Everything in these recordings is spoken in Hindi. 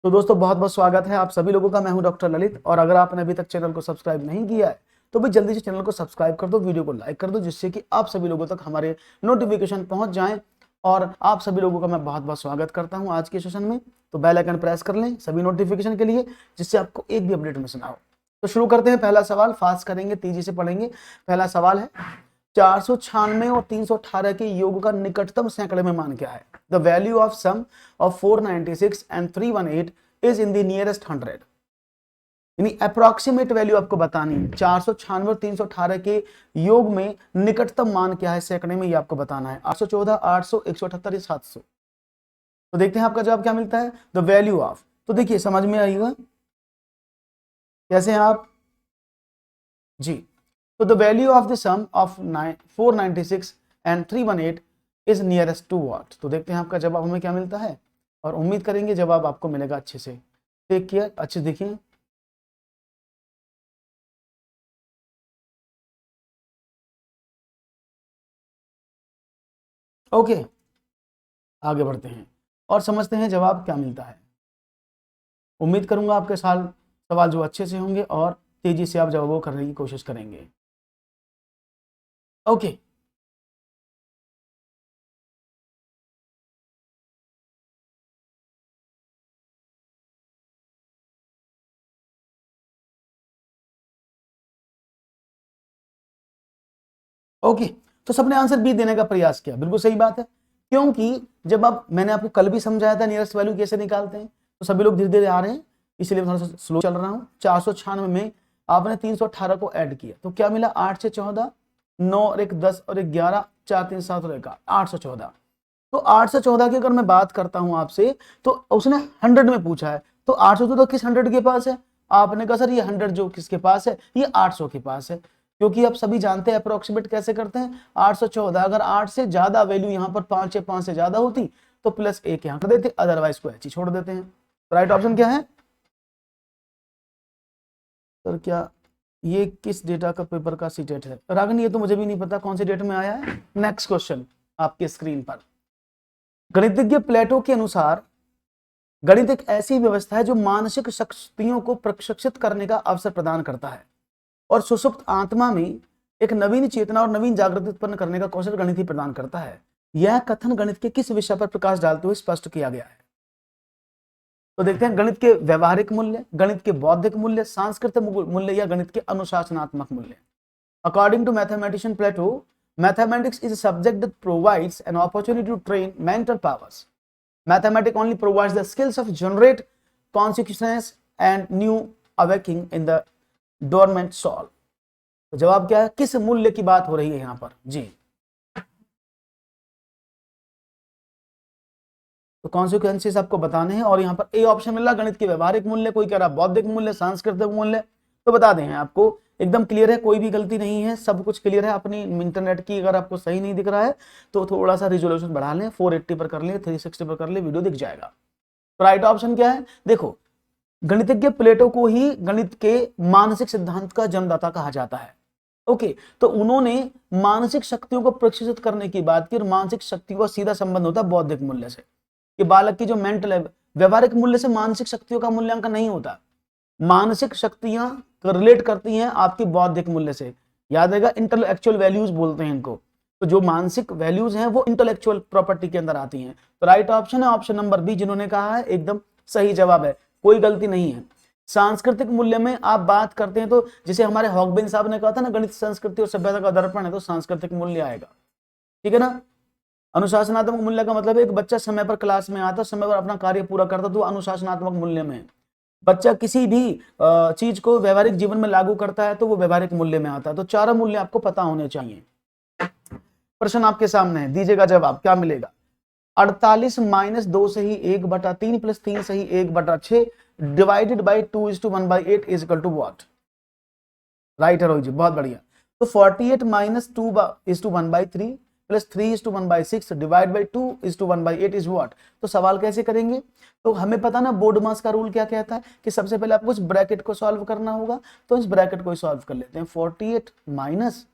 तो दोस्तों बहुत बहुत स्वागत है आप सभी लोगों का। मैं हूं डॉक्टर ललित, और अगर आपने अभी तक चैनल को सब्सक्राइब नहीं किया है तो भी जल्दी से चैनल को सब्सक्राइब कर दो, वीडियो को लाइक कर दो, जिससे कि आप सभी लोगों तक हमारे नोटिफिकेशन पहुंच जाएं। और आप सभी लोगों का मैं बहुत बहुत स्वागत करता हूं आज के सेशन में। तो बेल आइकन प्रेस कर लें सभी नोटिफिकेशन के लिए, जिससे आपको एक भी अपडेट मिस ना हो। तो शुरू करते हैं। पहला सवाल फास्ट करेंगे, तेजी से पढ़ेंगे। पहला सवाल है 496 और 318 के योग का निकटतम सैकड़े में मान क्या है? The value of sum of 496 and 318 is in the nearest 100। यानी अप्रोक्सीमेट वैल्यू आपको बतानी है। 496 और 318 के योग में निकटतम मान क्या है सैकड़े में, ये आपको बताना है। 814, 800, 178 या 700। तो देखते हैं आपका जवाब क्या मिलता है। द वैल्यू ऑफ, तो देखिए समझ में आएगा कैसे हैं आप जी। तो the value of the sum of 496 and 318 is nearest to what. तो देखते हैं आपका जवाब हमें क्या मिलता है, और उम्मीद करेंगे जवाब आपको मिलेगा अच्छे से। टेक केयर, अच्छे देखिए। ओके, आगे बढ़ते हैं और समझते हैं जवाब क्या मिलता है। उम्मीद करूंगा आपके सवाल जो अच्छे से होंगे और तेजी से आप जवाबों करने की कोशिश करेंगे। Okay, okay. तो सबने आंसर बी देने का प्रयास किया, बिल्कुल सही बात है। क्योंकि जब मैंने आपको कल भी समझाया था नियरेस्ट वैल्यू कैसे निकालते हैं, तो सभी लोग धीरे धीरे आ रहे हैं, इसलिए थोड़ा सा स्लो चल रहा हूँ। 496 में आपने 318 को ऐड किया तो क्या मिला? 8 से 14, 9 और 1 10 और 1 11, 4 3 7 और 1 814। तो 814 की अगर मैं बात करता हूं आपसे, तो उसने 100 में पूछा है, तो 814 किस 100 के पास है? आपने कहा सर ये 100 जो किसके पास है, ये 800 के पास है। क्योंकि आप सभी जानते हैं अप्रोक्सीमेट कैसे करते हैं। 814 अगर 8 से ज्यादा वैल्यू यहाँ पर 5 या 5 से ज्यादा होती तो +1 यहाँ कर देते, अदरवाइज को ऐसी छोड़ देते हैं। तो राइट ऑप्शन क्या है सर? क्या ये किस डेटा का पेपर का सी डेट है? रागनी ये तो मुझे भी नहीं पता कौन से डेट में आया है। नेक्स्ट क्वेश्चन आपके स्क्रीन पर। गणितज्ञ प्लेटो के अनुसार गणित एक ऐसी व्यवस्था है जो मानसिक शक्तियों को प्रशिक्षित करने का अवसर प्रदान करता है और सुषुप्त आत्मा में एक नवीन चेतना और नवीन जागृति उत्पन्न करने का कौशल गणित ही प्रदान करता है। यह कथन गणित के किस विषय पर प्रकाश डालते हुए स्पष्ट किया गया है? तो देखते हैं गणित के व्यवहारिक मूल्य, गणित के बौद्धिक मूल्य, सांस्कृतिक मूल्य या गणित के अनुशासनात्मक मूल्य। According to mathematician Plato, mathematics is a subject that provides an opportunity to train mental powers. Mathematics only provides the skills of generate consciousness and new awakening in the dormant soul. तो जवाब क्या है? किस मूल्य की बात हो रही है यहां पर जी? तो कॉन्सिक्वेंसेस आपको बताने हैं, और यहाँ पर ए ऑप्शन मिला गणित के व्यवहारिक मूल्य, कोई कह रहा बौद्धिक मूल्य, सांस्कृतिक मूल्य। तो बता दें आपको एकदम क्लियर है, कोई भी गलती नहीं है, सब कुछ क्लियर है। अपनी इंटरनेट की अगर आपको सही नहीं दिख रहा है तो थोड़ा सा रिजोल्यूशन बढ़ा लें, 480 पर कर लें, 360 पर कर लें, वीडियो दिख जाएगा। तो राइट ऑप्शन क्या है? देखो, गणितज्ञ प्लेटो को ही गणित के मानसिक सिद्धांत का जन्मदाता कहा जाता है। ओके, तो उन्होंने मानसिक शक्तियों को प्रशिक्षित करने की बात की, और मानसिक शक्तियों का सीधा संबंध होता है बौद्धिक मूल्य से। कि बालक की जो मेंटल है, व्यवहारिक मूल्य से मानसिक शक्तियों का मूल्यांकन नहीं होता। मानसिक शक्तियां रिलेट करती हैं आपकी बौद्धिक मूल्य से। याद रहेगा, इंटेलेक्चुअल वैल्यूज बोलते हैं इनको। तो जो मानसिक वैल्यूज हैं वो इंटेलेक्चुअल प्रॉपर्टी के अंदर आती हैं। तो राइट ऑप्शन है ऑप्शन नंबर बी, जिन्होंने कहा है एकदम सही जवाब है, कोई गलती नहीं है। सांस्कृतिक मूल्य में आप बात करते हैं तो जैसे हमारे हॉकबिन साहब ने कहा था ना, गणित संस्कृति और सभ्यता का दर्पण है, तो सांस्कृतिक मूल्य आएगा। ठीक है ना? अनुशासनात्मक मूल्य का मतलब है एक बच्चा समय पर क्लास में आता, समय पर अपना कार्य पूरा करता, तो अनुशासनात्मक मूल्य में। बच्चा किसी भी चीज को व्यवहारिक जीवन में लागू करता है तो वो व्यवहारिक मूल्य में आता है। तो चारों मूल्य आपको पता होने चाहिए। प्रश्न आपके सामने है, दीजिएगा जवाब क्या मिलेगा। 48 - 2 से ही 1/3 + 3 से ही 1/6 divided by 2:1/8 is equal to what? Right है रोहित जी, बहुत बढ़िया। तो 48 - 2:1/3 + 3:1/6 डिवाइड बाई 2:1/8 इज व्हाट? तो सवाल कैसे करेंगे? तो हमें पता ना बोर्ड मास का रूल क्या कहता है कि सबसे पहले आपको इस ब्रैकेट को सॉल्व करना होगा। तो इस ब्रैकेट को सॉल्व कर लेते हैं। 48 माइनस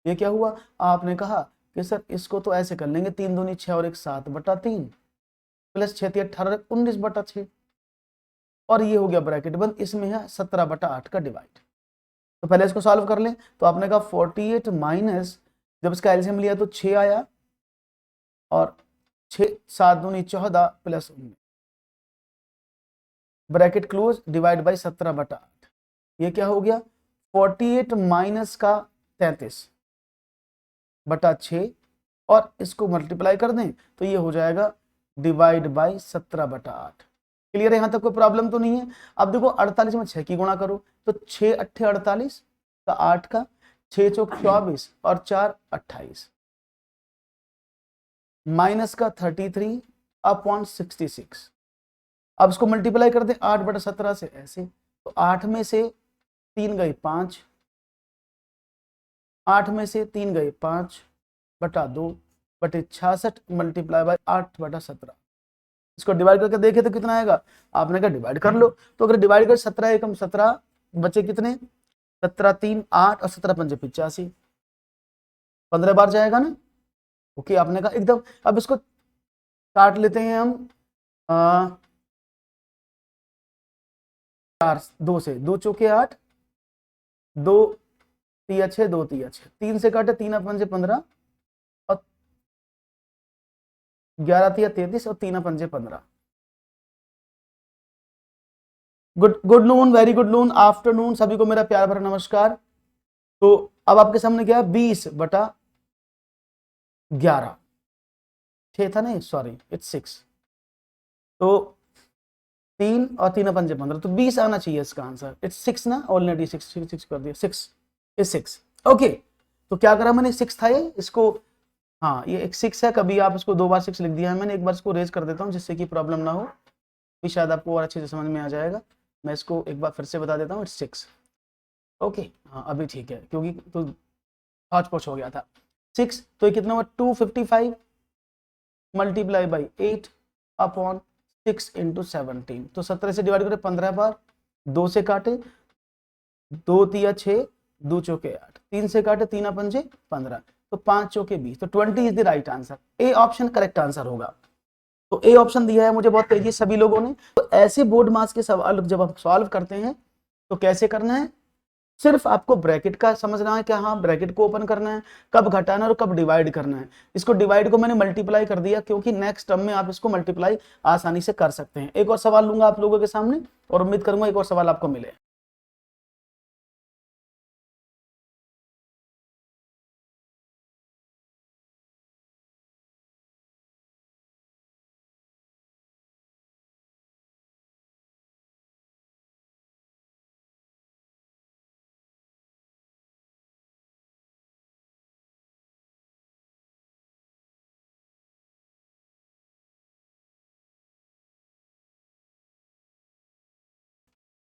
ये क्या हुआ? आपने कहा कि सर इसको तो ऐसे कर लेंगे, 3 दूनी 6 और 1 7/3 + 6 × 18 19/6। और ये हो गया ब्रैकेट बंद, इसमें है 17/8 का डिवाइड। तो पहले इसको सॉल्व कर लें। तो आपने कहा 48 माइनस, जब इसका एलसीएम लिया तो 6 आया, और 6 7 दूनी 14 plus 19, bracket close, divide by 17/8। ये क्या हो गया 48 माइनस का 33/6, और इसको मल्टीप्लाई कर दें तो ये हो जाएगा डिवाइड बाई 17/8। क्लियर है, यहां तक कोई प्रॉब्लम तो नहीं है। अब देखो 48 में 6 की गुणा करो तो 6 अट्ठे 48 का 8 का, 6 चौक 24 और 4 28, माइनस का 33 अपॉन 66। अब इसको मल्टीप्लाई कर दे 8/17 से, ऐसे तो 8 में से 3 गए 5, 8 में से 3 गए 5/2/66 मल्टीप्लाई बाय 8/17। इसको डिवाइड करके देखे तो कितना आएगा, आपने कहा डिवाइड कर लो। तो अगर डिवाइड कर 17 एकम 17, बचे कितने 17 3 8 और 17 पंजे 85, 15 बार जाएगा ना। ओके, आपने कहा एकदम। अब इसको काट लेते हैं हम 4 2 से, 2 चौके 8, 2 तिया 6, 2 तिया 6, 3 से काटे 3 पंजे 15 और 11 तिया 33 और 3 पंजे 15। Good noon, very good noon, afternoon, सभी को मेरा प्यार भरा नमस्कार। तो अब आपके सामने क्या है 20/11, 6 था नहीं, सॉरी इट्स 6, तो 3 और 3 पंजे 15, तो 20 आना चाहिए इसका आंसर। इट्स 6 ना, ऑलरेडी 6 कर दिया, 6 इज 6। ओके, तो क्या करा मैंने, 6 था ये, इसको हाँ ये एक 6 है, कभी आप इसको 2 बार 6 लिख दिया है मैंने, एक बार इसको रेज कर देता हूँ जिससे कि प्रॉब्लम ना हो, फिर शायद आपको और अच्छे से समझ में आ जाएगा। मैं इसको एक बार फिर से बता देता हूँ, इट्स 6। ओके, हाँ अभी ठीक है, क्योंकि तो हॉच पॉच हो गया था। 6 तो ये कितना हुआ 255 मल्टीप्लाई बाई 8 अपॉन 6 इंटू 17। तो 17 से डिवाइड करें 15 बार, 2 से काटे 2 तिया 6, 2 चौके 8, 3 से काटे 3 पंजे 15, तो 5 चौके 20, तो 20 is the right answer. A option correct answer होगा। तो ए ऑप्शन दिया है मुझे बहुत तेजी सभी लोगों ने। तो ऐसे बोर्ड मार्क्स के सवाल जब आप सॉल्व करते हैं तो कैसे करना है, सिर्फ आपको ब्रैकेट का समझना है कि हाँ ब्रैकेट को ओपन करना है, कब घटाना है और कब डिवाइड करना है। इसको डिवाइड को मैंने मल्टीप्लाई कर दिया क्योंकि नेक्स्ट टर्म में आप इसको मल्टीप्लाई आसानी से कर सकते हैं। एक और सवाल लूंगा आप लोगों के सामने और उम्मीद करूंगा एक और सवाल आपको मिले।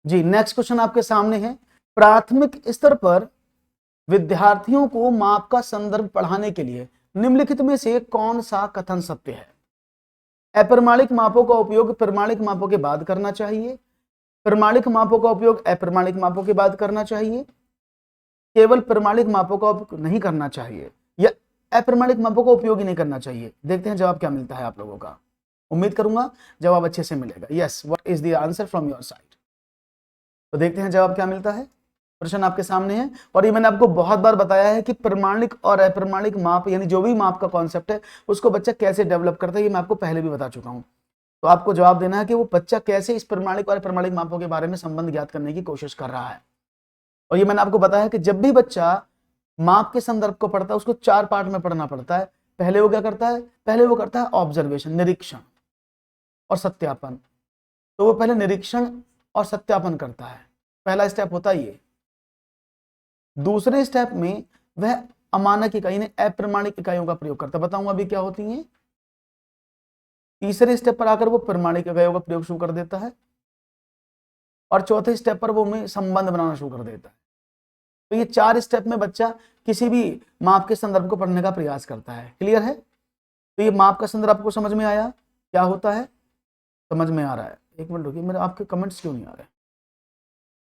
जी, नेक्स्ट क्वेश्चन आपके सामने है। प्राथमिक स्तर पर विद्यार्थियों को माप का संदर्भ पढ़ाने के लिए निम्नलिखित में से कौन सा कथन सत्य है। अप्रमाणिक मापों का उपयोग प्रमाणिक मापों के बाद करना चाहिए, प्रमाणिक मापों का उपयोग अप्रमाणिक मापों के बाद करना चाहिए, केवल प्रमाणिक मापों का उपयोग नहीं करना चाहिए, या अप्रमाणिक मापों का उपयोग ही नहीं करना चाहिए। देखते हैं जवाब क्या मिलता है आप लोगों का। उम्मीद करूंगा जवाब अच्छे से मिलेगा। Yes, what is the answer from your side. तो देखते हैं जवाब क्या मिलता है। प्रश्न आपके सामने है और ये मैंने आपको बहुत बार बताया है कि प्रमाणिक और अप्रमाणिक माप यानी जो भी माप का कॉन्सेप्ट है उसको बच्चा कैसे डेवलप करता है, ये मैं आपको पहले भी बता चुका हूं। तो आपको जवाब देना है कि वो बच्चा कैसे इस प्रमाणिक और अप्रमाणिक मापों के बारे में संबंध ज्ञात करने की कोशिश कर रहा है। और ये मैंने आपको बताया कि जब भी बच्चा माप के संदर्भ को पढ़ता है उसको 4 पार्ट में पढ़ना पड़ता है। पहले वो क्या करता है, पहले वो करता है ऑब्जर्वेशन, निरीक्षण और सत्यापन। तो वो पहले निरीक्षण और सत्यापन करता है, पहला स्टेप होता है ये। दूसरे स्टेप में वह अमानक इकाई ने अप्रमाणिक इकाइयों का प्रयोग करता है, बताऊंगा अभी क्या होती है। तीसरे स्टेप पर आकर वो प्रमाणिक इकाइयों का प्रयोग शुरू कर देता है और चौथे स्टेप पर वो में संबंध बनाना शुरू कर देता है। तो ये 4 स्टेप में बच्चा किसी भी माप के संदर्भ को पढ़ने का प्रयास करता है। क्लियर है। तो ये माप का संदर्भ आपको समझ में आया क्या होता है, समझ में आ रहा है। एक मिनट रुकिए, मेरे आपके कमेंट्स क्यों नहीं आ रहे।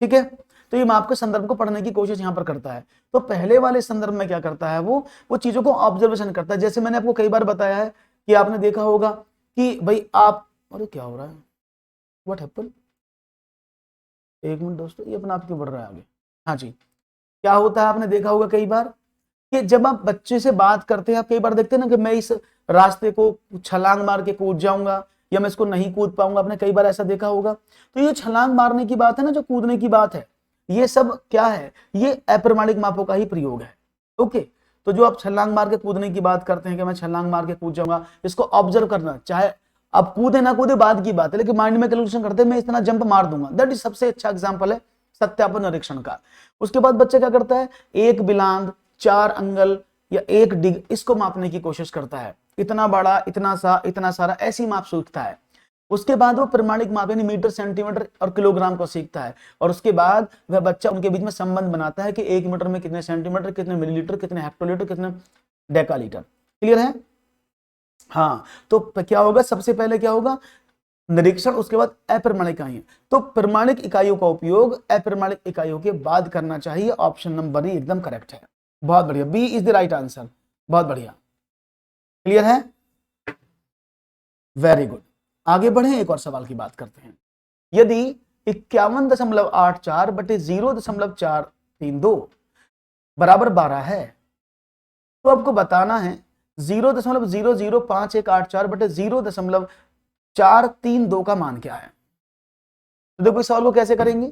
ठीक है, तो ये माप के संदर्भ को पढ़ने की कोशिश यहां पर करता है। तो पहले वाले संदर्भ में क्या करता है, वो चीजों को ऑब्जर्वेशन करता है। जैसे मैंने आपको कई बार बताया है कि आपने देखा होगा कि भाई आप, अरे क्या हो रहा है, व्हाट हैपेंड, एक मिनट दोस्तों, ये अपना आप क्यों बढ़ रहा है आगे। हाँ जी, क्या होता है आपने देखा होगा कई बार कि जब आप बच्चे से बात करते हैं, आप कई बार देखते हैं ना कि मैं इस रास्ते को छलांग मार के कूद जाऊंगा या मैं इसको नहीं कूद पाऊंगा, आपने कई बार ऐसा देखा होगा। तो ये छलांग मारने की बात है ना, जो कूदने की बात है, ये सब क्या है, ये अप्रमाणिक मापों का ही प्रयोग है। ओके, तो जो आप छलांग मार के कूदने की बात करते हैं कि मैं छलांग मार के कूद जाऊंगा, इसको ऑब्जर्व करना, चाहे अब कूदे ना कूदे बाद की बात है, लेकिन माइंड में कैलकुलेशन करते हैं मैं इतना जंप मार दूंगा, दैट इज सबसे अच्छा एग्जांपल है सत्यापन निरीक्षण का। उसके बाद बच्चा क्या करता है, एक बिलांद, 4 अंगल या 1 डिग, इसको मापने की कोशिश करता है, इतना बड़ा, इतना सारा, ऐसी माप सीखता है। उसके बाद वो प्रमाणिक माप यानी मीटर, सेंटीमीटर और किलोग्राम को सीखता है, और उसके बाद वह बच्चा उनके बीच में संबंध बनाता है कि 1 मीटर में कितने सेंटीमीटर, कितने मिलीलीटर, कितने हेक्टोलीटर, कितने डेकालीटर। क्लियर है? हाँ, तो क्या होगा, सबसे पहले क्या होगा, निरीक्षण, उसके बाद अप्रमाणिक इकाइयां। तो प्रमाणिक इकाइयों का उपयोग अप्रमाणिक इकाइयों के बाद करना चाहिए। ऑप्शन नंबर ई एकदम करेक्ट है। बहुत बढ़िया, B is the right answer. बहुत बढ़िया, क्लियर है, वेरी गुड। आगे बढ़े, एक और सवाल की बात करते हैं। यदि 51.84 बटे 0.432 बराबर 12 है, तो आपको बताना है 0.00584 बटे 0.432 का मान क्या है। तो देखो इस सवाल को कैसे करेंगे।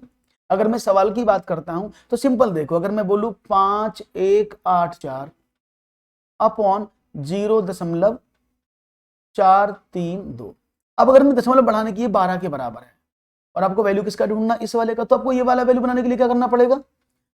अगर मैं सवाल की बात करता हूं तो सिंपल देखो, अगर मैं बोलूं 5184 अपॉन 0.432, अब अगर मैं दशमलव बढ़ाने की 12 के बराबर है और आपको वैल्यू किसका ढूंढना, इस वाले का, तो आपको ये वाला वैल्यू बनाने के लिए क्या करना पड़ेगा,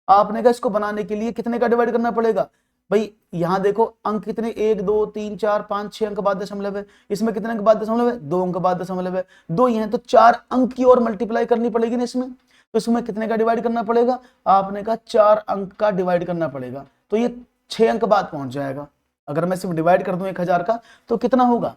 आपने कहा इसको बनाने के लिए कितने का डिवाइड करना पड़ेगा भाई। यहां देखो अंक कितने, 1 2 3 4 5 6 अंक बाद दशमलव है, इसमें कितने अंक बाद दशमलव है, 2 अंक बाद दशमलव है, 2 ही है, तो 4 अंक की ओर मल्टीप्लाई करनी पड़ेगी ना इसमें। तो इसमें कितने का डिवाइड करना पड़ेगा, आपने कहा 4 अंक का डिवाइड करना पड़ेगा, तो ये 6 अंक बाद पहुंच जाएगा। अगर मैं सिर्फ डिवाइड कर दूं 1000 का तो कितना होगा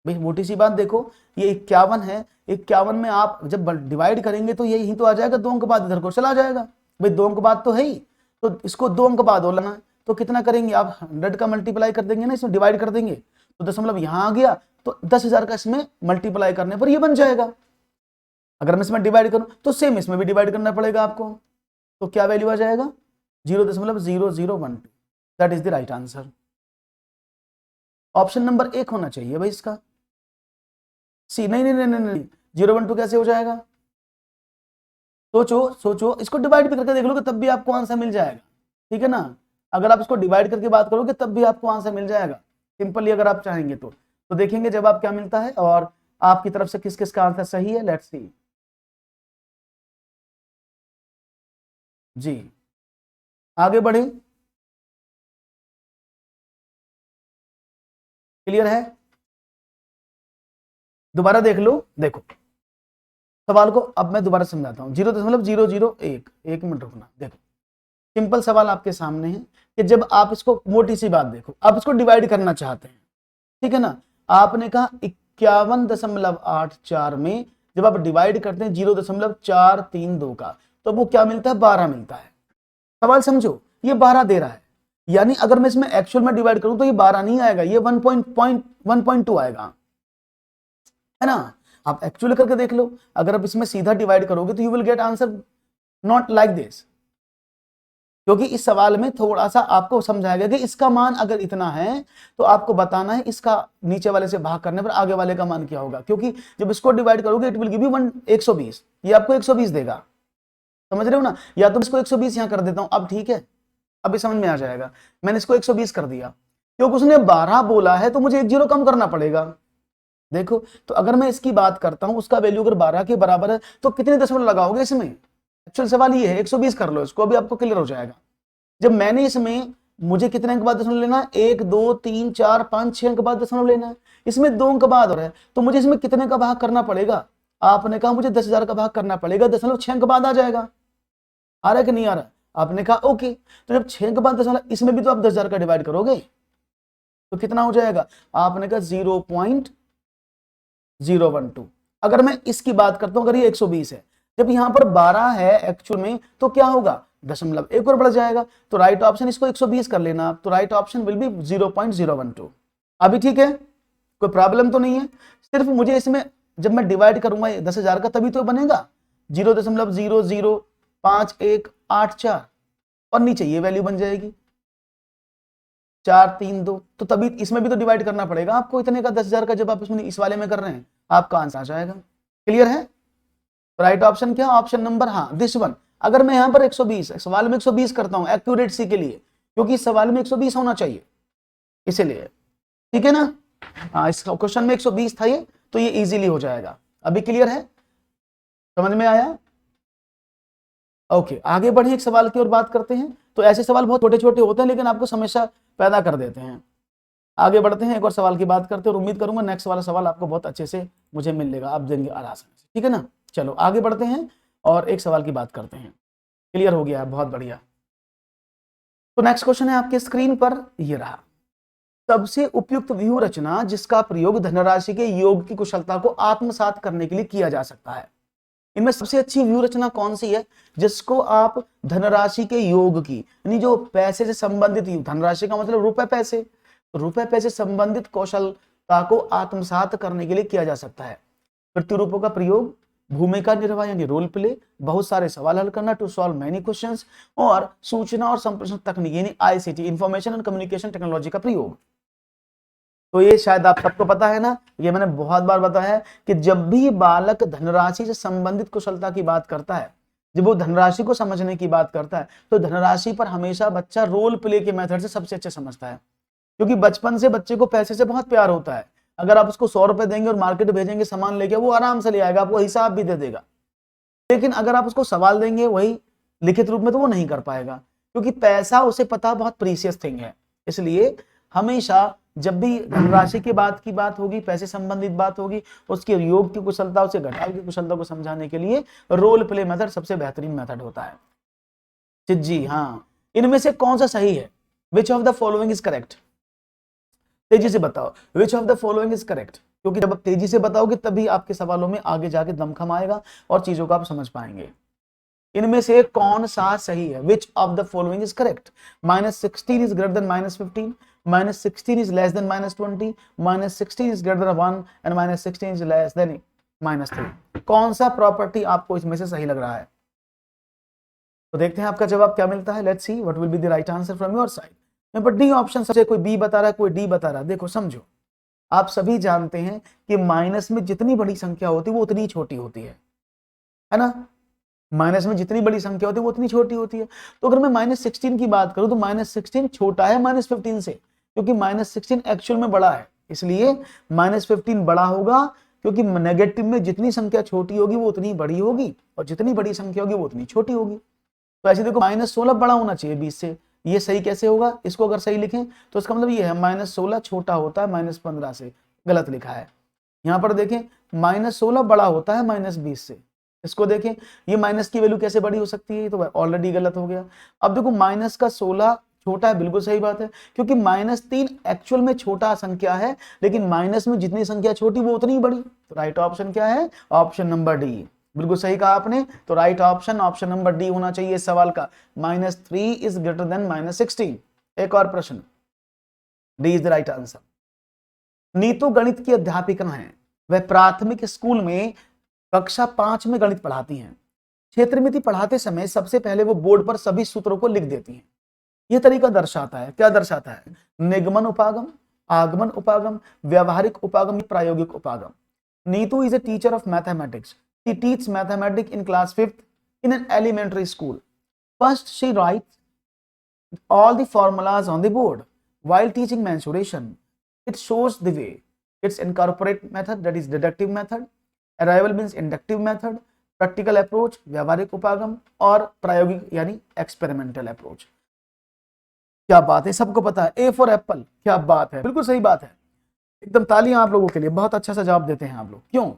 भाई, मोटी सी बात देखो, ये 51 है, 51 में आप जब डिवाइड करेंगे तो यही तो आ जाएगा, 2 अंक बाद इधर को चला जाएगा भाई, 2 अंक बाद तो है ही, तो इसको 2 अंक बाद हो लेना है। तो कितना करेंगे आप, 100 का मल्टीप्लाई कर देंगे ना, इसमें डिवाइड कर देंगे, तो दशमलव यहां आ गया, तो 10,000 का इसमें मल्टीप्लाई करने पर ये बन जाएगा। अगर मैं इसमें डिवाइड करूं तो सेम इसमें भी डिवाइड करना पड़ेगा आपको, तो क्या वैल्यू आ जाएगा 0.0012, that is the right answer. Option number 1 होना चाहिए भाई इसका, सी। नहीं नहीं नहीं नहीं, नहीं 0.12 कैसे हो जाएगा, सोचो सोचो, इसको डिवाइड भी करके देख लोगे तब भी आपको आंसर मिल जाएगा, ठीक है ना। अगर आप इसको डिवाइड करके बात करोगे तब भी आपको आंसर मिल जाएगा सिंपली, अगर आप चाहेंगे तो देखेंगे जब आप क्या मिलता है और आपकी तरफ से किस किस का आंसर सही है। लेट्स सी जी, आगे बढ़े, क्लियर है, दोबारा देख लो। देखो सवाल को अब मैं दोबारा समझाता हूं, 0.001, एक मिनट रुकना। देखो सिंपल सवाल आपके सामने है कि जब आप इसको, मोटी सी बात देखो, आप इसको डिवाइड करना चाहते हैं, ठीक है ना। आपने कहा 51.84 में जब आप डिवाइड करते हैं 0.432 का, तो वो क्या मिलता है, 12 मिलता है। सवाल समझो, ये 12 दे रहा है, यानी अगर मैं इसमें एक्चुअल में डिवाइड करूं तो ये 12 नहीं आएगा, ये 1.2 आएगा, है ना। आप एक्चुअली करके देख लो, अगर आप इसमें सीधा डिवाइड करोगे तो you will get answer not like this, क्योंकि इस सवाल में थोड़ा सा आपको समझाया गया कि इसका मान अगर इतना है तो आपको बताना है इसका नीचे वाले से भाग करने पर आगे वाले का मान क्या होगा, क्योंकि जब इसको डिवाइड करोगे इट विल गिव यू 120, ये आपको 120 देगा, समझ रहे हो ना। या तो इसको 120 यहां कर देता हूं, अब ठीक है, अभी समझ में आ जाएगा। मैंने इसको 120 कर दिया क्योंकि उसने 12 बोला है, तो मुझे 1 जीरो कम करना पड़ेगा। देखो तो अगर मैं इसकी बात करता हूं, उसका वैल्यू अगर 12 के बराबर है तो कितने दशमलव लगाओगे इसमें, एक्चुअल सवाल ये है। 120 कर लो इसको, अभी आपको क्लियर हो जाएगा। जब मैंने इसमें, मुझे कितने अंक बाद दशमलव लेना है, 1 2 3 4 5 6 अंक बाद दशमलव लेना है, इसमें 2 अंक बाद हो रहा है, तो मुझे इसमें कितने का भाग करना पड़ेगा, आपने कहा मुझे 10,000 का भाग करना पड़ेगा, दशमलव 6 अंक बाद आ जाएगा। आ रहा है कि नहीं आ रहा, आपने कहा ओके। तो जब 6 अंक बाद दशमलव, इसमें भी तो आप 10,000 का डिवाइड करोगे तो कितना हो जाएगा, आपने कहा 0.012। अगर मैं इसकी बात करता हूं, अगर ये 120 है, जब यहां पर 12 है एक्चुअल में, तो क्या होगा, दशमलव एक और बढ़ जाएगा, तो राइट ऑप्शन, इसको 120 कर लेना, तो राइट ऑप्शन विल बी 0.012। अभी ठीक है, कोई प्रॉब्लम तो नहीं है। सिर्फ मुझे इसमें जब मैं डिवाइड करूंगा 10,000 का तभी तो बनेगा, 0.005184 और नीचे ये वैल्यू बन जाएगी 432। तो तभी इसमें भी तो डिवाइड करना पड़ेगा आपको इतने का 10,000 का, जब आप इसमें इस वाले में कर रहे हैं आपका आंसर आ जाएगा। क्लियर है? राइट ऑप्शन क्या? ऑप्शन नंबर हाँ दिस वन। अगर मैं यहाँ पर 120 सवाल में 120 करता हूँ एक्यूरेसी के लिए, क्योंकि इस सवाल में 120 होना चाहिए इसीलिए, ठीक है ना। हाँ इस क्वेश्चन में 120 था ये, तो ये इजीली हो जाएगा। अभी क्लियर है? समझ में आया? ओके आगे बढ़े, एक सवाल की ओर बात करते हैं। तो ऐसे सवाल बहुत छोटे छोटे होते हैं लेकिन आपको समस्या पैदा कर देते हैं। आगे बढ़ते हैं, एक और सवाल की बात करते हैं और उम्मीद करूंगा नेक्स्ट वाला सवाल आपको बहुत अच्छे से मुझे मिल लेगा, आप देंगे आराम से, ठीक है ना। चलो आगे बढ़ते हैं और एक सवाल की बात करते हैं। क्लियर हो गया? बहुत बढ़िया। तो नेक्स्ट क्वेश्चन है आपके स्क्रीन पर, ये रहा। सबसे उपयुक्त व्यूह रचना जिसका प्रयोग धनराशि के योग की कुशलता को आत्मसात करने के लिए किया जा सकता है। इनमें सबसे अच्छी व्यूह रचना कौन सी है जिसको आप धनराशि के योग की, यानी जो पैसे से संबंधित, धनराशि का मतलब रुपए पैसे, तो रुपए पैसे संबंधित कौशलता को आत्मसात करने के लिए किया जा सकता है। प्रतिरूपों का प्रयोग, भूमिका निर्वाह यानी रोल प्ले, बहुत सारे सवाल हल करना टू सॉल्व मेनी क्वेश्चंस, और सूचना और संप्रेषण तकनीक यानी ICT information and communication technology का प्रयोग। तो ये शायद आप सबको पता है ना, ये मैंने बहुत बार बताया है कि जब भी बालक धनराशि से संबंधित कुशलता की बात करता है, जब वो धनराशि को समझने की बात करता है, तो धनराशि पर हमेशा बच्चा रोल प्ले के मेथड से सबसे अच्छे समझता है, क्योंकि बचपन से बच्चे को पैसे से बहुत प्यार होता है। अगर आप उसको 100 रुपए देंगे और मार्केट भेजेंगे सामान लेके, वो आराम से ले आएगा, आपको हिसाब भी दे देगा। लेकिन अगर आप उसको सवाल देंगे वही लिखित रूप में, तो वो नहीं कर पाएगा, क्योंकि पैसा उसे पता बहुत प्रीशियस थिंग है। इसलिए हमेशा जब भी धनराशि की बात होगी, पैसे संबंधित बात होगी, उसके योग की कुशलता, उसे घटाव की कुशलता को समझाने के लिए रोल प्ले मेथड सबसे बेहतरीन मेथड होता है। जी हाँ, इनमें से कौन सा सही है? Which of the following is correct? तेजी से बताओ, which of the following is correct, क्योंकि जब आप तेजी से बताओगे तभी आपके सवालों में आगे जाके दमखम आएगा और चीजों को आप समझ पाएंगे। इनमें से कौन सा सही है? Which of the following is correct? -16 is greater than -15, -16 is less than -20, -16 is greater than 1 and -16 is less than -3। कौन सा प्रॉपर्टी आपको इसमें से सही लग रहा है? तो देखते हैं आपका जवाब क्या मिलता है। Let's see what will be the right answer from your side. यहाँ पर डी ऑप्शन सबसे, कोई बी बता रहा है, कोई डी बता रहा है। देखो समझो, आप सभी जानते हैं कि माइनस में जितनी बड़ी संख्या होती है वो उतनी छोटी होती है ना। माइनस में जितनी बड़ी संख्या होती है वो उतनी छोटी होती है। तो अगर मैं -16 की बात करूं तो -16 छोटा है -15 से, क्योंकि -16 एक्चुअल में बड़ा है, इसलिए -15 बड़ा होगा, क्योंकि नेगेटिव में जितनी संख्या छोटी होगी वो उतनी बड़ी होगी, और जितनी बड़ी संख्या होगी वो उतनी छोटी होगी। तो ऐसे देखो -16 बड़ा होना चाहिए 20 से, ये सही कैसे होगा? इसको अगर सही लिखें तो इसका मतलब ये है -16 छोटा होता है -15 से, गलत लिखा है। यहाँ पर देखें -16 बड़ा होता है -20 से, इसको देखें, ये माइनस की वैल्यू कैसे बड़ी हो सकती है? तो ऑलरेडी गलत हो गया। अब देखो माइनस का 16 छोटा है, बिल्कुल सही बात है, क्योंकि -3 एक्चुअल में छोटा संख्या है, लेकिन माइनस में जितनी संख्या छोटी वो उतनी बड़ी। तो राइट ऑप्शन क्या है? ऑप्शन नंबर डी, बिल्कुल सही कहा आपने। तो right option option number D होना चाहिए इस सवाल का, -3 इज ग्रेटर देन -16। एक और प्रश्न, D is the right answer. Neetu गणित की अध्यापिका है, वह प्राथमिक स्कूल में कक्षा 5 में गणित पढ़ाती हैं। क्षेत्रमिति पढ़ाते समय सबसे पहले वो बोर्ड पर सभी सूत्रों को लिख देती हैं। यह तरीका दर्शाता है, क्या दर्शाता है? निगमन उपागम, आगमन उपागम, व्यवहारिक उपागम, प्रायोगिक उपागम। Neetu is a teacher of mathematics. She teach mathematics in class 5th in an elementary school. First, she writes all the formulas on the board. While teaching mensuration, it shows the way. It's incorporate method, that is deductive method. Arrival means inductive method. Practical approach, व्यावहारिक उपागम, और प्रायोगिक यानी एक्सपेरिमेंटल अप्रोच। क्या बात है, सबको पता है। ए फॉर एप्पल, क्या बात है, बिल्कुल सही बात है, एकदम तालियां आप लोगों के लिए, बहुत अच्छा सा जवाब देते हैं आप लोग। क्यों?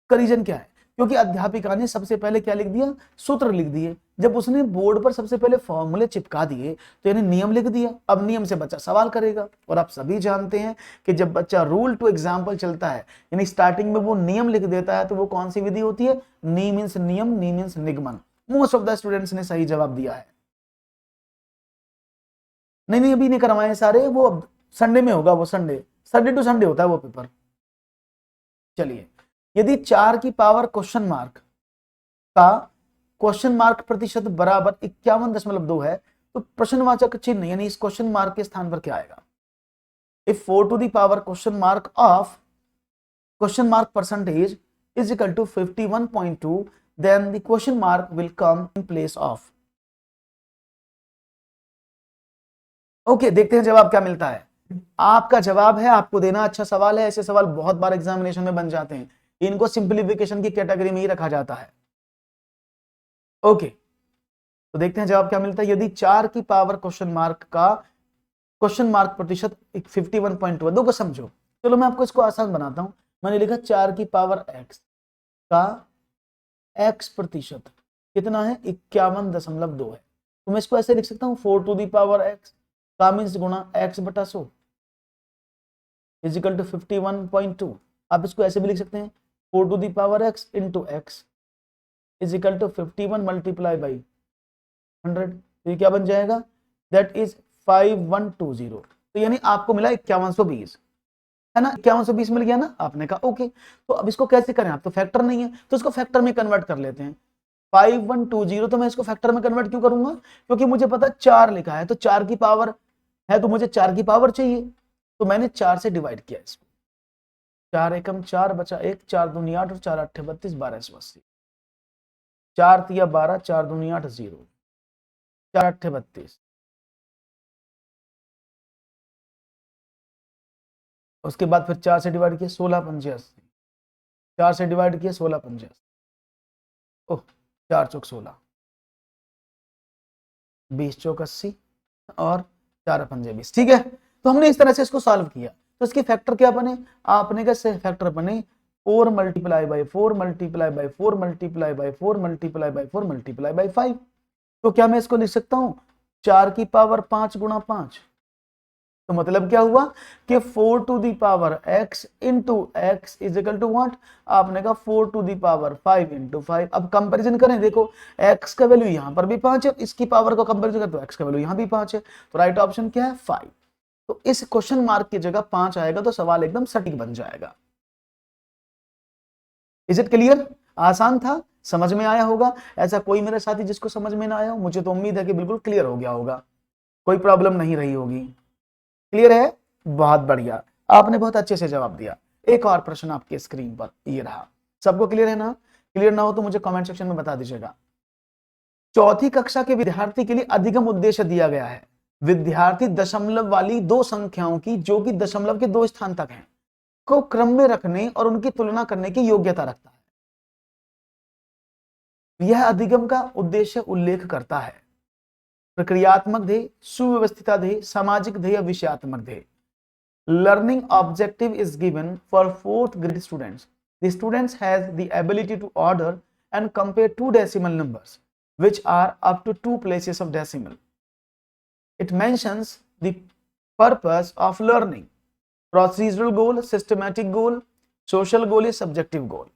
का रीजन क्या है? क्योंकि अध्यापिका ने सबसे पहले क्या लिख दिया? सूत्र लिख दिए। जब उसने बोर्ड पर सबसे पहले फॉर्मूले चिपका दिए तो यानी नियम लिख दिया। अब नियम से बच्चा सवाल करेगा, और आप सभी जानते हैं कि जब बच्चा रूल टू एग्जाम्पल चलता है, यानी स्टार्टिंग में वो नियम लिख देता है, तो वो कौन सी विधि होती है? नी मीन्स नियम, नी मीन्स निगमन। मोस्ट ऑफ द स्टूडेंट्स ने सही जवाब दिया है। नहीं अभी नहीं करवाए सारे, वो अब संडे में होगा, वो संडे टू संडे होता है वो पेपर। चलिए, यदि 4 की पावर क्वेश्चन मार्क का क्वेश्चन मार्क प्रतिशत बराबर 51.2 है, तो प्रश्नवाचक चिन्ह यानी इस क्वेश्चन मार्क के स्थान पर क्या आएगा? If 4 to the power question mark of question mark percentage is equal to 51.2, then the question mark will come in place of. Okay, देखते हैं जवाब क्या मिलता है। आपका जवाब है, आपको देना अच्छा सवाल है। ऐसे सवाल बहुत बार एग्जामिनेशन में बन जाते हैं, इनको सिंप्लीफिकेशन की कैटेगरी में ही रखा जाता है। ओके, तो देखते हैं जवाब क्या मिलता है। यदि 4 की पावर क्वेश्चन मार्क का क्वेश्चन मार्क प्रतिशत 51.2 है, दो को समझो। चलो मैं आपको इसको आसान बनाता हूं। मैंने लिखा 4 की पावर x का x प्रतिशत कितना है? 51.2 है। तो मैं इसको ऐसे लिख सकता हूँ 4 टू दी पावर x का मीन्स गुणा x बटा 100 इज इक्वल टू 51.2। आप इसको ऐसे भी लिख सकते हैं 4 to the power x into x is equal to 51 multiply by 100। तो ये क्या बन जाएगा? That is 5120। तो यानी आपको मिला 5120, है ना? 5120 मिल गया ना? आपने कहा ओके। तो अब इसको कैसे करें? आप तो फैक्टर नहीं है, तो इसको फैक्टर में कन्वर्ट कर लेते हैं। 5120, तो मैं इसको फैक्टर में कन्वर्ट क्यों करूंगा? क्योंकि मुझे पता 4 लिखा है, तो 4 की पावर है, तो मुझे 4 की पावर चाहिए, तो मैंने 4 से डिवाइड किया इसको। 4 एकम 4 बचा 1, 4 दूनी 8 और 4 8 32, 1280। 4 तिया 12, 4 दूनी 8 0, 4 8 32। उसके बाद फिर 4 से डिवाइड किया 16 85, 4 से डिवाइड किया 16 85, ओह 4 चौक 16, 20 चौक 80 और 4 पंजे 20। ठीक है, तो हमने इस तरह से इसको सॉल्व किया। तो इसके फैक्टर क्या बने? आपने कैसे फैक्टर बने? 4 multiply by 4 multiply by 4 multiply by 4 multiply by 4 multiply by 5। तो क्या मैं इसको लिख सकता हूं 4 की पावर 5 गुणा 5? तो मतलब क्या हुआ कि 4 to the power x into X is equal to what? आपने कहा 4 टू दी पावर 5 इंटू 5। अब कंपैरिजन करें, देखो x का वैल्यू यहां पर भी 5 है, इसकी पावर को कंपैरिजन करें तो x का वैल्यू यहां भी 5 है, तो राइट ऑप्शन क्या है? 5। तो इस क्वेश्चन मार्क की जगह 5 आएगा, तो सवाल एकदम सटीक बन जाएगा। Is it clear? आसान था, समझ में आया होगा। ऐसा कोई मेरे साथी जिसको समझ में ना आया हो? मुझे तो उम्मीद है कि बिल्कुल क्लियर हो गया होगा, कोई प्रॉब्लम नहीं रही होगी। क्लियर है? बहुत बढ़िया, आपने बहुत अच्छे से जवाब दिया। एक और प्रश्न आपके स्क्रीन पर ये रहा। सबको क्लियर है ना? क्लियर ना हो तो मुझे कमेंट सेक्शन में बता दीजिएगा। चौथी कक्षा के विद्यार्थी के लिए अधिगम उद्देश्य दिया गया है। विद्यार्थी दशमलव वाली दो संख्याओं की, जो कि दशमलव के 2 स्थान तक हैं, को क्रम में रखने और उनकी तुलना करने की योग्यता रखता है। यह अधिगम का उद्देश्य उल्लेख करता है प्रक्रियात्मक ध्येय, सुव्यवस्थित ध्येय, सामाजिक ध्येय, विषयात्मक ध्येय। Learning objective is given for 4th grade students. The students has the ability to order and compare two decimal numbers which are up to 2 places of decimal. It mentions the purpose of learning, procedural goal, systematic goal, social goal is subjective goal.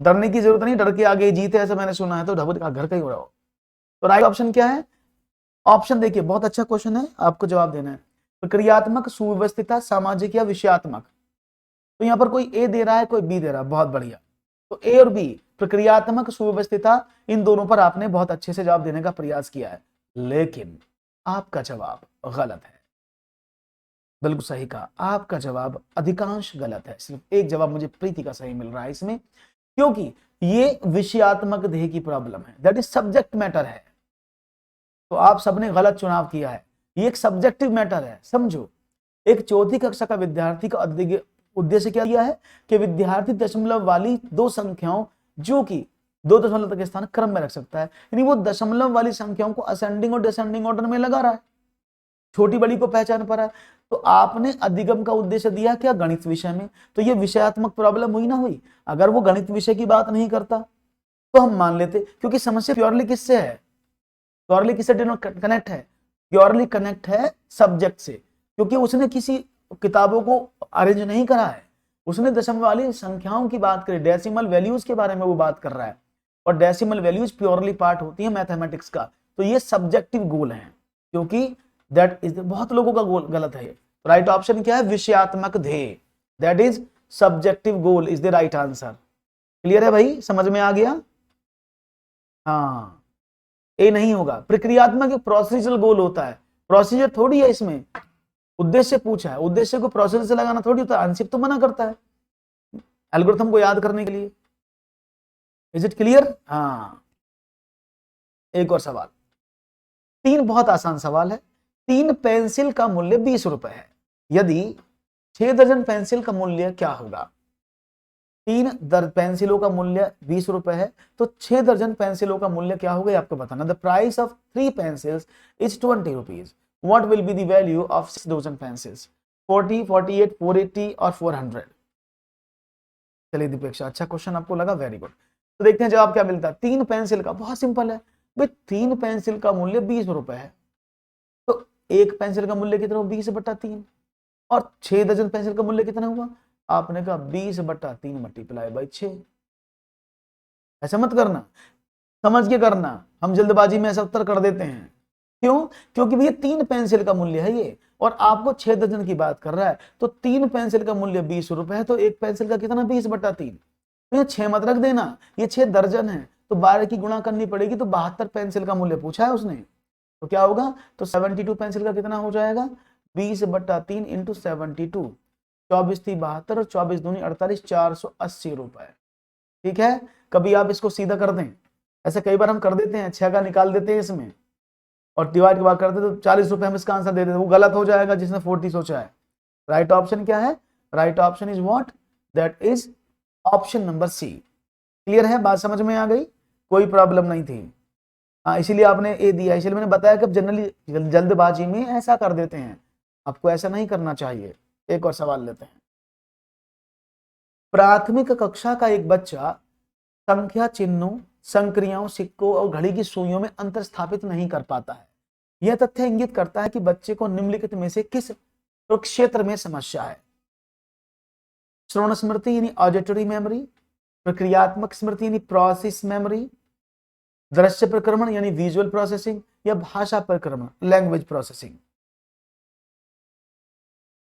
डरने की जरूरत नहीं, डर के आगे जीत है ऐसा मैंने सुना है, तो ढबूर का घर का ही हो रहा हो। तो राइट ऑप्शन क्या है? ऑप्शन देखिए, बहुत अच्छा क्वेश्चन है, आपको जवाब देना है। प्रक्रियात्मक, सुव्यवस्थित, सामाजिक या विषयात्मक। तो यहाँ पर कोई ए दे रहा है, कोई बी दे रहा है, बहुत बढ़िया। तो ए और बी, प्रक्रियात्मक, सुव्यवस्थित, इन दोनों पर आपने बहुत अच्छे से जवाब देने का प्रयास किया है, लेकिन आपका जवाब गलत है। बिल्कुल सही कहा, आपका जवाब अधिकांश गलत है। सिर्फ एक जवाब मुझे प्रीति का सही मिल रहा है इसमें, क्योंकि ये विषयात्मक ध्येय की प्रॉब्लम है, दैट इज सब्जेक्ट मैटर है। तो आप सबने गलत चुनाव किया है, ये एक सब्जेक्टिव मैटर है, समझो। एक चौथी कक्षा का विद्यार्थी का उद्देश्य क्या दिया है कि विद्यार्थी दशमलव वाली दो संख्याओं, जो कि 2 दशमलव तक स्थान क्रम में रख सकता है, यानी वो दशमलव वाली संख्याओं को असेंडिंग और डिसेंडिंग ऑर्डर में लगा रहा है, छोटी बड़ी को पहचान पा रहा है। तो आपने अधिगम का उद्देश्य दिया क्या? गणित विषय में, तो ये विषयात्मक प्रॉब्लम हुई ना हुई। अगर वो गणित विषय की बात नहीं करता तो हम मान लेते, क्योंकि समस्या प्योरली किससे है? प्योरली किससे कनेक्ट है? प्योरली कनेक्ट है सब्जेक्ट से, क्योंकि उसने किसी किताबों को अरेंज नहीं करा है, उसने दशमलव वाली संख्याओं की बात करी, डेसिमल वैल्यूज के बारे में वो बात कर रहा है, और डेसिमल वैल्यूज प्योरली पार्ट होती है मैथमेटिक्स का। तो ये सब्जेक्टिव गोल है, क्योंकि दैट इज बहुत लोगों का गोल गलत है। राइट ऑप्शन क्या है? विषयात्मक ध्येय, that is subjective goal is the right answer. Clear है भाई? समझ में आ गया? हाँ, ए नहीं होगा। प्रक्रियात्मक एक प्रोसीजरल गोल होता है, प्रोसीजर थोड़ी है इसमें, उद्देश्य पूछा है, उद्देश्य को प्रोसीजर से लगाना थोड़ी होता है, आंशिक तो मना करता है एल्गोरिथम को याद करने के लिए। Is it clear? हाँ, एक और सवाल, तीन बहुत आसान सवाल है। 3 पेंसिल का मूल्य 20 रुपए है, यदि 6 दर्जन पेंसिल का मूल्य क्या होगा? 3 पेंसिलों का मूल्य 20 रुपए है, तो 6 दर्जन पेंसिलों का मूल्य क्या होगा, आपको बताना। The price of 3 pencils is 20 rupees, what will be the value of 6 dozen pencils? 40, 48, 480 और 400। चलिए दीपेक्षा, अच्छा क्वेश्चन आपको लगा, वेरी गुड। तो देखते हैं जवाब क्या मिलता है। 3 पेंसिल का, बहुत सिंपल है भाई, 3 पेंसिल का मूल्य 20 रुपए है, तो एक पेंसिल का मूल्य कितना हुआ? 20/3। और 6 दर्जन पेंसिल का मूल्य कितना हुआ? आपने कहा 20/3 मल्टीप्लाई बाई 6। ऐसा मत करना, समझ के करना, हम जल्दबाजी में ऐसा उत्तर कर देते हैं। क्यों? क्योंकि भैया 3 पेंसिल का मूल्य है ये, और आपको 6 दर्जन की बात कर रहा है, तो 3 पेंसिल का मूल्य 20 रुपए है, तो एक पेंसिल का कितना? 20/3। तो ये 6 मत रख देना, ये 6 दर्जन है, तो 12 की गुणा करनी पड़ेगी, तो 72 पेंसिल का मूल्य पूछा है उसने, तो क्या होगा? तो 72 पेंसिल का कितना हो जाएगा? 20/3 इंटू 72, 24 थी 72 और 24 दूनी 48, 480 रुपए। ठीक है, कभी आप इसको सीधा कर दें, ऐसे कई बार हम कर देते हैं, 6 का निकाल देते हैं इसमें और डिवाइड के बाद करते तो 40 रुपए हम इसका आंसर दे देते हैं, वो गलत हो जाएगा जिसने 40 सोचा है। राइट ऑप्शन क्या है? Right option is what? That is option number C. Clear है? बात समझ में आ गई? कोई प्रॉब्लम नहीं थी? हाँ, इसीलिए आपने ए दिया, इसलिए मैंने बताया कि जनरली जल्दबाजी में ऐसा कर देते हैं, आपको ऐसा नहीं करना चाहिए। एक और सवाल लेते हैं। प्राथमिक कक्षा का एक बच्चा संख्या चिन्हों, संक्रियाओं, सिक्कों और घड़ी की सुइयों में अंतर स्थापित नहीं कर पाता है। यह तथ्य इंगित करता है कि बच्चे को निम्नलिखित में से किस क्षेत्र में समस्या है? श्रवण स्मृति यानी ऑडिटरी मेमोरी, प्रक्रियात्मक स्मृति यानी प्रोसेस मेमोरी, दृश्य प्रक्रमण यानी विजुअल प्रोसेसिंग, या भाषा प्रक्रमण लैंग्वेज प्रोसेसिंग।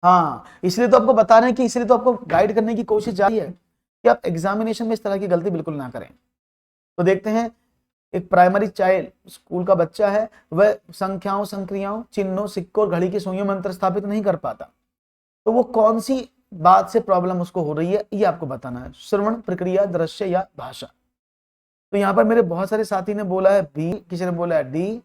हाँ, इसलिए तो आपको बता रहे हैं कि इसलिए तो आपको गाइड करने की कोशिश जारी है कि आप एग्जामिनेशन में इस तरह की गलती बिल्कुल ना करें। तो देखते हैं, एक प्राइमरी चाइल्ड स्कूल का बच्चा है, वह संख्याओं, संक्रियाओं, चिन्हों, सिक्कों और घड़ी की सुइयों में अंतर स्थापित नहीं कर पाता, तो वो कौन सी बात से प्रॉब्लम उसको हो रही है, ये आपको बताना है। श्रवण, प्रक्रिया, दृश्य या भाषा। तो यहां पर मेरे बहुत सारे साथी ने बोला है बी, किसी ने बोला है डी,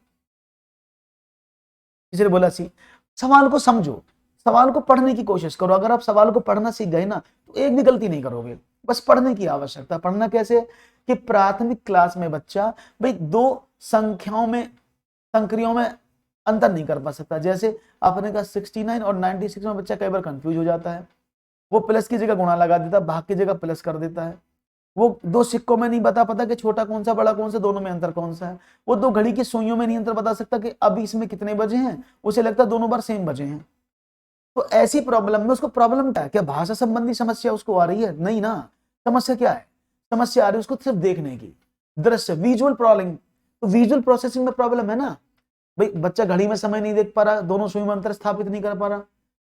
किसी ने बोला सी। सवाल को समझो, सवाल को पढ़ने की कोशिश करो। अगर आप सवाल को पढ़ना सीख गए ना, तो एक भी गलती नहीं करोगे। बस पढ़ने की आवश्यकता। पढ़ना कैसे? कि प्राथमिक क्लास में बच्चा भाई 2 संख्याओं में, संक्रियाओं में अंतर नहीं कर पा सकता। जैसे आपने कहा 69 और 96 में बच्चा कई बार कंफ्यूज हो जाता है, वो प्लस की जगह गुणा लगा देता है, भाग की जगह प्लस कर देता है। वो 2 सिक्कों में नहीं बता पाता कि छोटा कौन सा, बड़ा कौन सा, दोनों में अंतर कौन सा है। वो 2 घड़ी की सुइयों में नहीं अंतर बता सकता कि अभी इसमें कितने बजे हैं, उसे लगता है दोनों बार सेम बजे हैं। तो ऐसी प्रॉब्लम में उसको प्रॉब्लम क्या है? क्या भाषा संबंधी समस्या उसको आ रही है? नहीं ना। समस्या क्या है? समस्या आ रही है उसको सिर्फ देखने की, दृश्य, विजुअल प्रॉब्लम। तो विजुअल प्रोसेसिंग में प्रॉब्लम है ना भाई। बच्चा घड़ी में समय नहीं देख पा रहा, दोनों सुई में अंतर स्थापित नहीं कर पा रहा,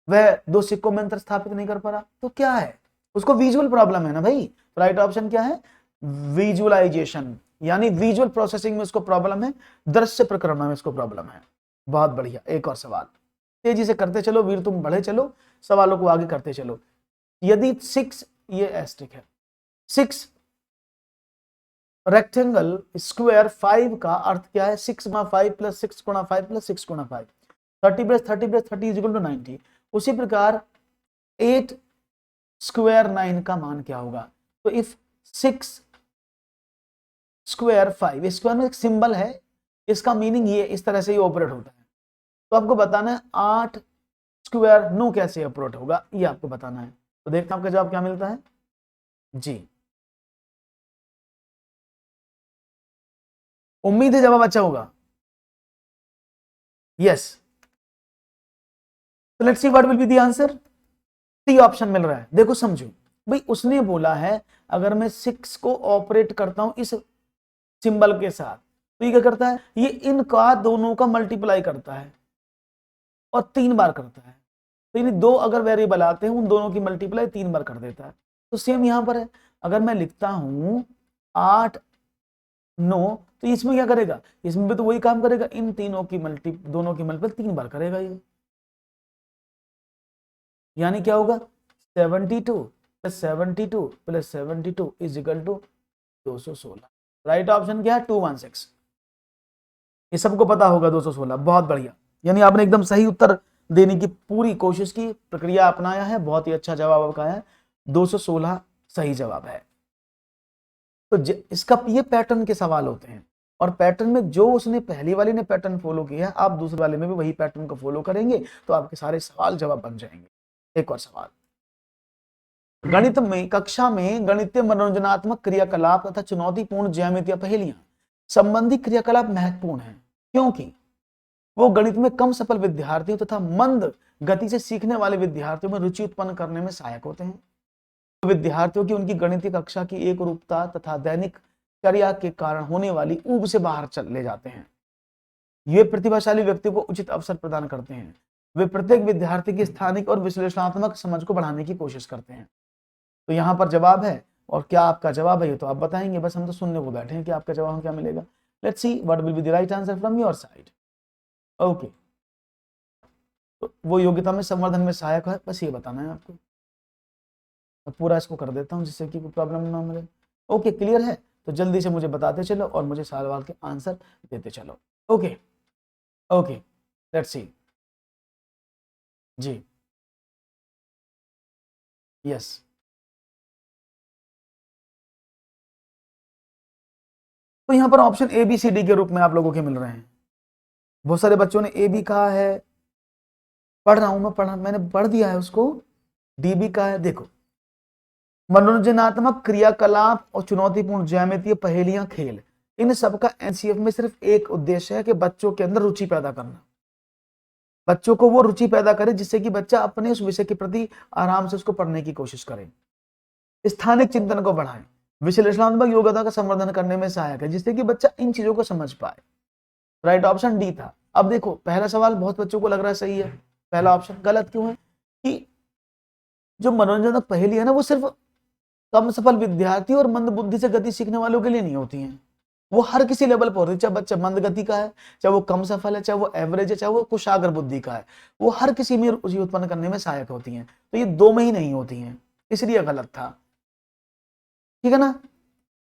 वह 2 सिक्कों में अंतर स्थापित नहीं कर पा रहा, तो क्या है? उसको विजुअल प्रॉब्लम है ना भाई। राइट ऑप्शन क्या है? विजुअलाइजेशन, यानी विजुअल प्रोसेसिंग में उसको प्रॉब्लम है, दृश्य प्रक्रमण में उसको प्रॉब्लम है। बहुत बढ़िया, एक और सवाल तेजी से करते चलो वीर, तुम बढ़े चलो, सवालों को आगे करते चलो। यदि 6, ये एस्ट्रिक है, 6 रेक्टेंगल स्क्वायर 5 का अर्थ क्या है? 6 गुणा 5 प्लस 6 गुणा 5 प्लस 6 गुणा 5, 30 plus 30 plus 30 is equal to 90। उसी प्रकार 8 स्क्वायर 9 का मान क्या होगा? तो इफ 6 स्क्वायर 5, स्क्वायर में एक सिंबल है, इसका मीनिंग ये इस तरह से ही ऑपरेट होता है। तो आपको बताना है 8 स्क्वायर 9 कैसे ऑपरेट होगा, ये आपको बताना है। तो देखते हैं आपका जवाब क्या मिलता है जी। उम्मीद है जवाब अच्छा होगा। यस, तो let's see what will be the answer. C option मिल रहा है। देखो समझो भाई, उसने बोला है अगर मैं 6 को ऑपरेट करता हूं इस सिंबल के साथ, तो ये क्या करता है? ये इनका दोनों का मल्टीप्लाई करता है और 3 बार करता है। तो यानी 2 अगर वेरिएबल आते हैं, उन दोनों की मल्टीप्लाई 3 बार कर देता है। तो सेम यहां पर है, अगर मैं लिखता हूं 8 नो, तो इसमें क्या करेगा, इसमें भी तो वही काम करेगा, इन तीनों की दोनों की मल्टीपल 3 बार करेगा ये, यानी क्या होगा 72 plus 72 plus 72 is equal to 216। Right option क्या है 216। ये सबको पता होगा 216, बहुत बढ़िया, यानी आपने एकदम सही उत्तर देने की पूरी कोशिश की, प्रक्रिया अपनाया है, बहुत ही अच्छा जवाब आपका है, 216 सही जवाब है। तो इसका ये पैटर्न के सवाल होते हैं, और पैटर्न में जो उसने पहली वाली ने पैटर्न फॉलो किया आप दूसरे वाले में भी वही पैटर्न को फॉलो करेंगे तो आपके सारे सवाल जवाब बन जाएंगे। एक और सवाल, गणित में कक्षा में गणितीय मनोरंजनात्मक क्रियाकलाप तथा चुनौतीपूर्ण ज्यामितीय पहेलियां संबंधी क्रियाकलाप महत्वपूर्ण है क्योंकि वो गणित में कम सफल विद्यार्थियों तथा मंद गति से सीखने वाले विद्यार्थियों में रुचि उत्पन्न करने में सहायक होते हैं। विद्यार्थियों की उनकी गणितीय कक्षा की एक रूपता तथा दैनिक चर्या के कारण होने वाली ऊब से बाहर चले जाते हैं। ये प्रतिभाशाली व्यक्ति को उचित अवसर प्रदान करते हैं। वे प्रत्येक विद्यार्थी की स्थानिक और विश्लेषणात्मक समझ को बढ़ाने की कोशिश करते हैं। तो यहाँ पर जवाब है, और क्या आपका जवाब है ये तो आप बताएंगे, बस हम तो सुनने को बैठे हैं कि आपका जवाब क्या मिलेगा। Let's see what will be the right answer from your side. Okay, तो वो योग्यता में संवर्धन में सहायक है, बस ये बताना है आपको। मैं पूरा इसको कर देता हूँ जिससे कि कोई प्रॉब्लम ना मिले। ओके, क्लियर है, तो जल्दी से मुझे बताते चलो और मुझे सवाल के आंसर देते चलो। ओके ओके, लेट्स सी जी, यस। तो यहाँ पर option A B C D के रूप में आप लोगों के मिल रहे हैं। बहुत सारे बच्चों ने ए भी कहा है, पढ़ रहा हूं मैं, मैंने पढ़ दिया है उसको। डी भी कहा है। देखो, मनोरंजनात्मक क्रियाकलाप और चुनौतीपूर्ण ज्यामितीय पहेलियां खेल, इन सबका एनसीएफ में सिर्फ एक उद्देश्य है कि बच्चों के अंदर रुचि पैदा करना, बच्चों को वो रुचि पैदा करे जिससे कि बच्चा अपने उस विषय के प्रति आराम से उसको पढ़ने की कोशिश करे, स्थानिक चिंतन को बढ़ाए, विश्लेषणात्मक योग्यता का संवर्धन करने में सहायक है जिससे कि बच्चा इन चीजों को समझ पाए। राइट ऑप्शन डी था। अब देखो, पहला सवाल बहुत बच्चों को लग रहा है सही है, पहला ऑप्शन गलत क्यों है कि जो मनोरंजनक पहेली है ना वो सिर्फ कम सफल विद्यार्थी और मंद बुद्धि से गति सीखने वालों के लिए नहीं होती हैं, वो हर किसी लेवल पर होती है, चाहे बच्चा मंद गति का है, चाहे वो कम सफल है, चाहे वो एवरेज है, चाहे वो कुशाग्र बुद्धि का है, वो हर किसी में रुचि उत्पन्न करने में सहायक होती हैं। तो ये दो में ही नहीं होती हैं, इसलिए गलत था, ठीक है ना।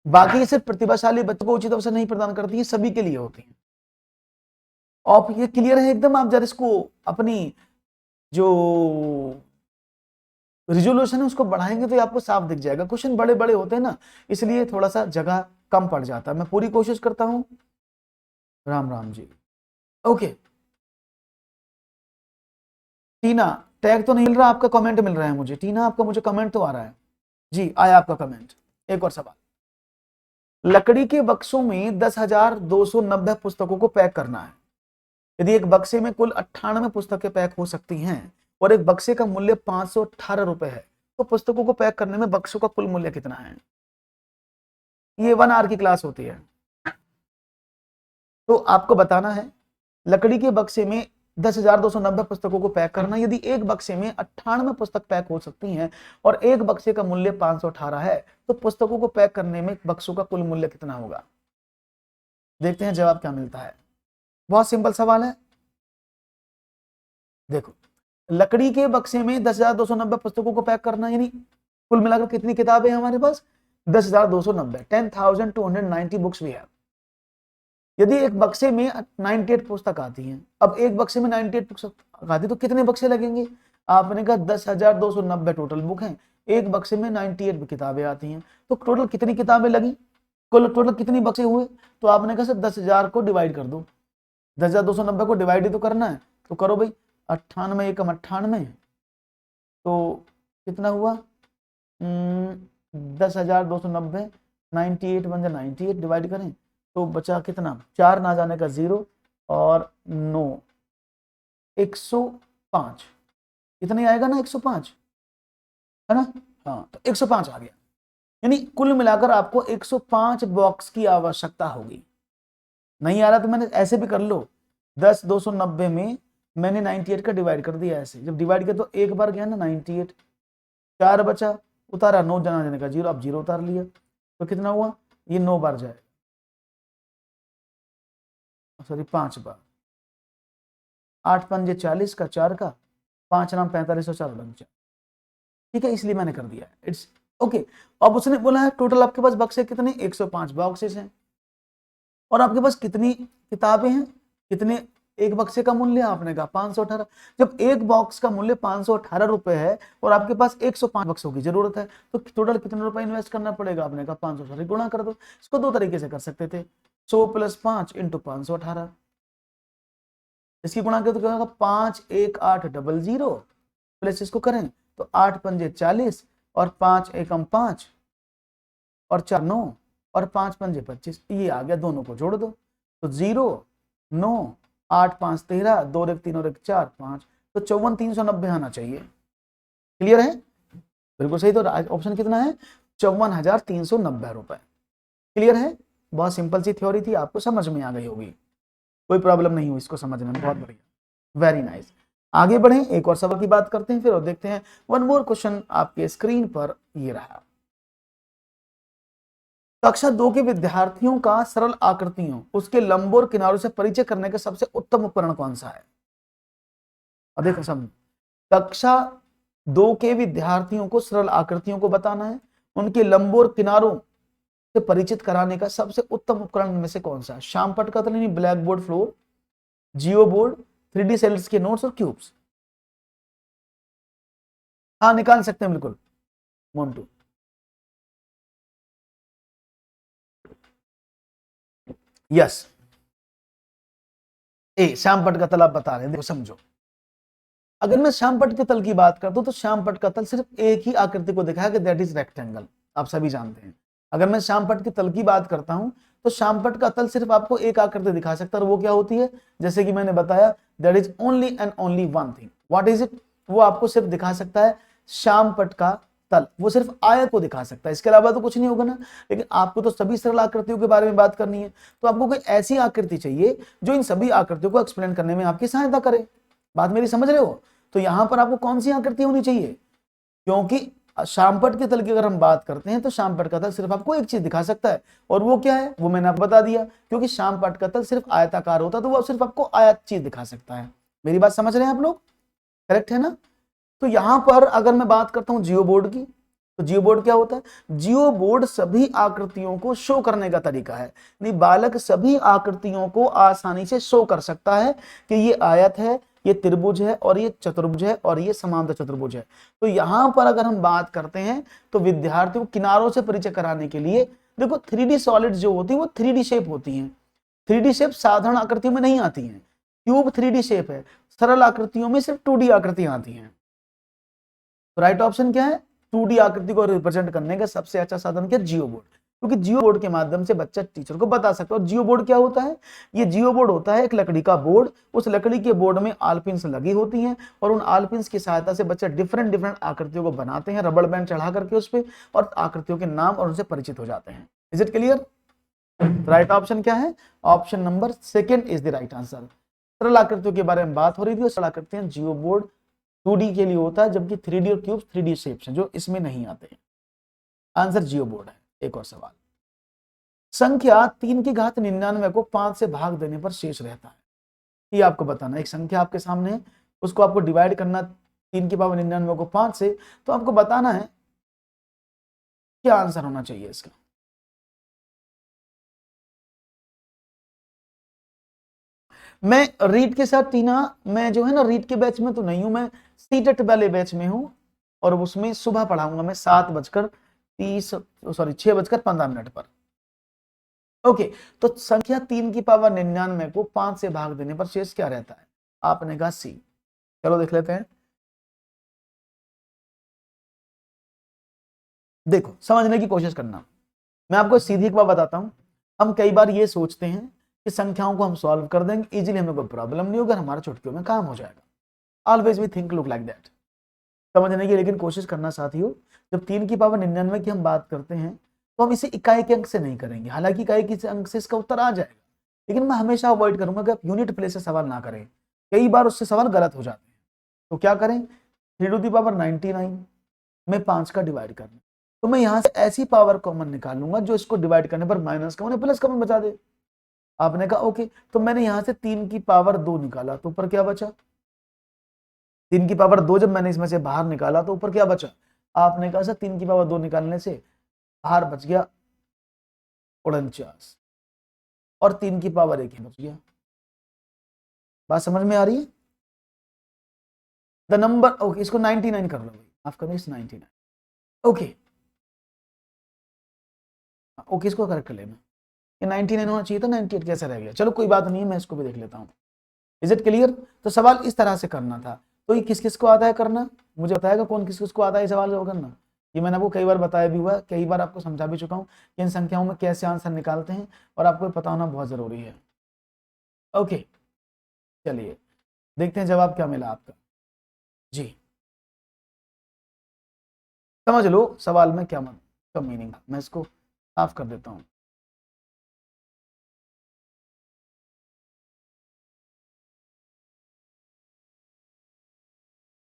बाकी ये सिर्फ प्रतिभाशाली बच्चों को उचित अवसर नहीं प्रदान करती है, सभी के लिए होती है। और ये क्लियर है एकदम, आप जरा इसको अपनी जो रिजोल्यूशन है उसको बढ़ाएंगे तो आपको साफ दिख जाएगा। क्वेश्चन बड़े बड़े होते हैं ना, इसलिए थोड़ा सा जगह कम पड़ जाता है। मैं पूरी कोशिश करता हूं। राम राम जी। ओके, टीना, टैग तो नहीं मिल रहा, आपका कमेंट मिल रहा है मुझे। टीना, आपका मुझे कमेंट तो आ रहा है जी, आया आपका कमेंट। एक और सवाल, लकड़ी के बक्सों में 10,290 पुस्तकों को पैक करना है। यदि एक बक्से में कुल 98 पुस्तकें पैक हो सकती हैं और एक बक्से का मूल्य 518 रुपए है, तो पुस्तकों को पैक करने में बक्सों का कुल मूल्य कितना है। ये 1 आवर की क्लास होती है। तो आपको बताना है, लकड़ी के बक्से में 10,290 पुस्तकों को पैक करना। यदि एक बक्से में 98 पुस्तक पैक हो सकती हैं और एक बक्से का मूल्य 518 है, तो पुस्तकों को पैक करने में बक्सों का कुल मूल्य कितना होगा। देखते हैं जवाब क्या मिलता है। बहुत सिंपल सवाल है। देखो, लकड़ी के बक्से में 10,290 पुस्तकों को पैक करना, यानी कुल मिलाकर कितनी किताबें हैं हमारे पास, 10,290, 10,290 बुक्स भी है। यदि एक बक्से में 98 पुस्तक आती हैं, अब एक बक्से में 98 पुस्तक आती तो कितने बक्से लगेंगे। आपने कहा 10,290 टोटल बुक हैं, एक बक्से में 98 किताबें आती हैं, तो टोटल कितनी किताबें लगी, कुल टोटल कितनी बक्से हुए। तो आपने कहा 10,000 को डिवाइड कर दो, 10,290 को डिवाइड तो करना है, तो करो भाई, 98 एकम 98, तो कितना हुआ 10,290, 98 बन जाए 98, डिवाइड करें तो बचा कितना, 4 ना जाने का 0 और 9, 105, इतने आएगा ना, 105 है ना। हाँ, तो 105 आ गया, यानी कुल मिलाकर आपको 105 बॉक्स की आवश्यकता होगी। नहीं आ रहा तो मैंने ऐसे भी कर लो, 10,290 में मैंने 98 का डिवाइड कर दिया, ऐसे जब डिवाइड किया तो एक बार गया ना 98, 4 बचा, उतारा 9 जाने का 0, अब 0 उतार लिया, तो कितना हुआ, ये 9 बार जाए, सॉरी 5 बार, 8 पंजे 40 का 4 का, 5 नाम 45 और 4 लग जाए, ठीक है, इसलिए मैंने कर दिया है, इट्स ओके। अब उसने बोला है टोटल आपके पास बक्से कितने, 105 बॉक्सेस हैं, और आपके पास कितनी किताबें हैं, कितने, एक बक्से का मूल्य आपने कहा 518। जब एक बॉक्स का मूल्य 518 रुपए है और आपके पास 105 बक्सों की जरूरत है, तो टोटल कितने रुपए इन्वेस्ट करना पड़ेगा, आपने कहा 518, गुणा कर दो। इसको दो तरीके से कर सकते थे, 100 + 5 × 518, इसकी गुणा करें तो क्या होगा, 51800 प्लस इसको करें तो 8 पंजे 40 और 5 एकम 5 और 4 9 और 5 पंजे 25, ये आ गया, दोनों को जोड़ दो तो 0 9 8 5 13 2 1 3 और 1 4 5, तो 54,390 आना चाहिए। क्लियर है, बिल्कुल सही। तो ऑप्शन कितना है, 54,390 रुपए। क्लियर है, बहुत सिंपल सी थ्योरी थी, आपको समझ में आ गई होगी, कोई प्रॉब्लम नहीं हुई इसको समझने में, बहुत बढ़िया, वेरी नाइस। आगे बढ़े, एक और सवाल की बात करते हैं फिर और देखते हैं। वन मोर क्वेश्चन आपके स्क्रीन पर ये रहा, कक्षा 2 के विद्यार्थियों का सरल आकृतियों उसके लंबों और किनारों से परिचय करने का सबसे उत्तम उपकरण कौन सा है। अब देखो समझ, कक्षा 2 के विद्यार्थियों को सरल आकृतियों को बताना है, उनके लंबों और किनारों से परिचित कराने का सबसे उत्तम उपकरण में से कौन सा है। श्याम पटकथल यानी ब्लैक बोर्ड, फ्लोर, जियो बोर्ड, 3D सेल्स के नोट्स और क्यूब्स। हाँ निकाल सकते हैं बिल्कुल मोन्टू। यस, श्याम पटकथल आप बता रहे हैं, देखो समझो, अगर मैं श्याम पटकथल की बात करता हूं तो श्याम पटकथल सिर्फ एक ही आकृति को दिखाया कि दैट इज रेक्टेंगल, आप सभी जानते हैं। अगर मैं श्याम पटकथल की बात करता हूं तो श्याम पटकथल सिर्फ आपको एक आकृति दिखा सकता है, और वो क्या होती है, जैसे कि मैंने बताया, that is only and only one thing, what is it, वो आपको सिर्फ दिखा सकता है श्याम पटका तल, वो सिर्फ आयत को दिखा सकता है, इसके अलावा तो कुछ नहीं होगा ना। लेकिन आपको तो सभी सरल आकृतियों के बारे में बात करनी है, तो आपको कोई ऐसी आकृति चाहिए जो इन सभी आकृतियों को एक्सप्लेन करने में आपकी सहायता करे। बात मेरी समझ रहे हो, तो यहां पर आपको कौन सी आकृति होनी चाहिए, क्योंकि श्यामपट के तल की अगर हम बात करते हैं तो श्यामपट का तल सिर्फ आपको एक चीज दिखा सकता है, और वो क्या है, वो मैंने आपको बता दिया, क्योंकि श्यामपट का तल सिर्फ आयताकार होता है, तो वो सिर्फ आपको आयत चीज दिखा सकता है। मेरी बात समझ रहे हैं आप लोग, करेक्ट है ना। तो यहां पर अगर मैं बात करता हूं जियो बोर्ड की, तो जियो बोर्ड क्या होता है, जियो बोर्ड सभी आकृतियों को शो करने का तरीका है, नहीं बालक सभी आकृतियों को आसानी से शो कर सकता है कि ये आयत है, ये त्रिभुज है, और ये चतुर्भुज है, और ये समांतर चतुर्भुज है। तो यहां पर अगर हम बात करते हैं तो विद्यार्थियों को किनारों से परिचय कराने के लिए, देखो 3D सॉलिड्स जो होती है वो 3D शेप होती हैं, 3D शेप साधारण आकृतियों में नहीं आती हैं, क्यूब 3D शेप है, सरल आकृतियों में सिर्फ 2D आकृतियां आती हैं। तो राइट ऑप्शन क्या है, 2D आकृति को रिप्रेजेंट करने का सबसे अच्छा साधन क्या, जियो बोर्ड, क्योंकि जियो बोर्ड के माध्यम से बच्चा टीचर को बता सकता है। और जियो बोर्ड क्या होता है, ये जियो बोर्ड होता है एक लकड़ी का बोर्ड, उस लकड़ी के बोर्ड में आलपिन्स लगी होती हैं, और उन आलपिन्स की सहायता से बच्चा डिफरेंट डिफरेंट आकृतियों को बनाते हैं, रबड़ बैंड चढ़ा करके उस पर, और आकृतियों के नाम और उनसे परिचित हो जाते हैं। Is it clear, right option क्या है, option number second is the right answer. सरल आकृतियों के बारे में बात हो रही थी, और सरल आकृतियां जियो बोर्ड 2D के लिए होता है, जबकि 3D और क्यूब 3D शेप्स हैं जो इसमें नहीं आते हैं। आंसर जियो बोर्ड है। एक और सवाल, संख्या 3 की घात 99 को 5 से भाग देने पर शेष रहता है, ये आपको बताना। एक संख्या आपके सामने है, उसको आपको डिवाइड करना 3 की पावर 99 को 5 से, तो आपको बताना है क्या आंसर होना चाहिए इसका। मैं रीट के साथ टीना, मैं जो है ना रीट के बैच में तो नहीं हूं, मैं सीटेट वाले बैच में हूं, और उसमें सुबह पढ़ाऊंगा मैं 6:15 पर। ओके, तो संख्या 3 की पावर 99 को 5 से भाग देने पर शेष क्या रहता है, आपने कहा सी। चलो देख लेते हैं, देखो समझने की कोशिश करना। मैं आपको सीधी एक बात बताता हूं, हम कई बार ये सोचते हैं कि संख्याओं को हम सॉल्व कर देंगे इजीली, हमें कोई प्रॉब्लम नहीं होगा, हमारा चुटकियों में काम हो जाएगा। Always we think look like that, समझने की लेकिन कोशिश करना साथियों। जब 3 की पावर 99 की हम बात करते हैं तो हम इसे इकाई के अंक से नहीं करेंगे, हालांकि इकाई के अंक से इसका उत्तर आ जाएगा, लेकिन मैं हमेशा अवॉइड करूंगा कि आप यूनिट प्लेस से सवाल ना करें, कई बार उससे सवाल गलत हो जाते हैं। तो क्या करें, 3 में 5 का डिवाइड करना, तो मैं यहां से ऐसी पावर कॉमन निकालूंगा जो इसको डिवाइड करने पर माइनस का उन्हें प्लस कॉमन बचा दे। आपने कहा ओके, तो मैंने यहां से 3 की पावर 2 निकाला तो ऊपर क्या बचा, 3 की पावर 2 जब मैंने इसमें से बाहर निकाला तो ऊपर क्या बचा, आपने कहा सर 3 की पावर 2 निकालने से बाहर बच गया 49 और 3 की पावर 1 ही बच गया। बात समझ में आ रही है? द नंबर, ओके इसको 99 कर लो भाई, माफ करना इस 99, ओके ओके इसको करेक्ट कर लेना, ये 99 होना चाहिए था, 98 कैसे रह गया, चलो कोई बात नहीं है, मैं इसको भी देख लेता हूँ। Is it clear? तो सवाल इस तरह से करना था। तो ये किस किस को आता है करना, मुझे बताएगा कौन किस किस को आता है सवाल जो करना। ये मैंने आपको कई बार बताया भी हुआ है, कई बार आपको समझा भी चुका हूँ कि इन संख्याओं में कैसे आंसर निकालते हैं, और आपको पता होना बहुत जरूरी है। ओके चलिए देखते हैं जवाब क्या मिला आपका जी। समझ लो सवाल में क्या मीनिंग है, मैं इसको साफ कर देता हूँ।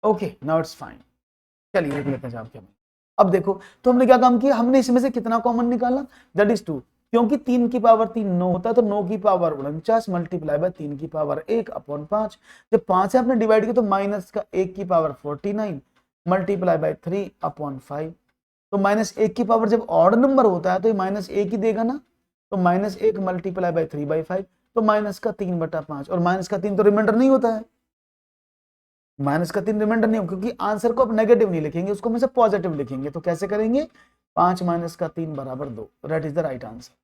ओके नाउ इट्स फाइन, चलिए देख लेते हैं जवाब क्या मिला। अब देखो तो हमने क्या काम किया, हमने इसमें से कितना कॉमन निकाला, दैट इज 2, क्योंकि 3 की पावर 3 9 होता है, तो 9 की पावर 49 मल्टीप्लाई बाय 3 की पावर 1 अपॉन 5, जब 5 से आपने डिवाइड किया तो माइनस का 1 की पावर 49 मल्टीप्लाई बाय 3 अपॉन 5, तो माइनस 1 की पावर जब ऑड नंबर होता है तो ये माइनस 1 ही देगा ना, तो माइनस 1 मल्टीप्लाई बाय 3/5, तो माइनस का 3/5, और माइनस का 3 तो रिमाइंडर नहीं होता है, माइनस का 3 रिमाइंडर नहीं हो, क्योंकि आंसर को आप नेगेटिव नहीं लिखेंगे, उसको हमेशा पॉजिटिव लिखेंगे, तो कैसे करेंगे, 5 माइनस का 3 बराबर 2, that is the right answer.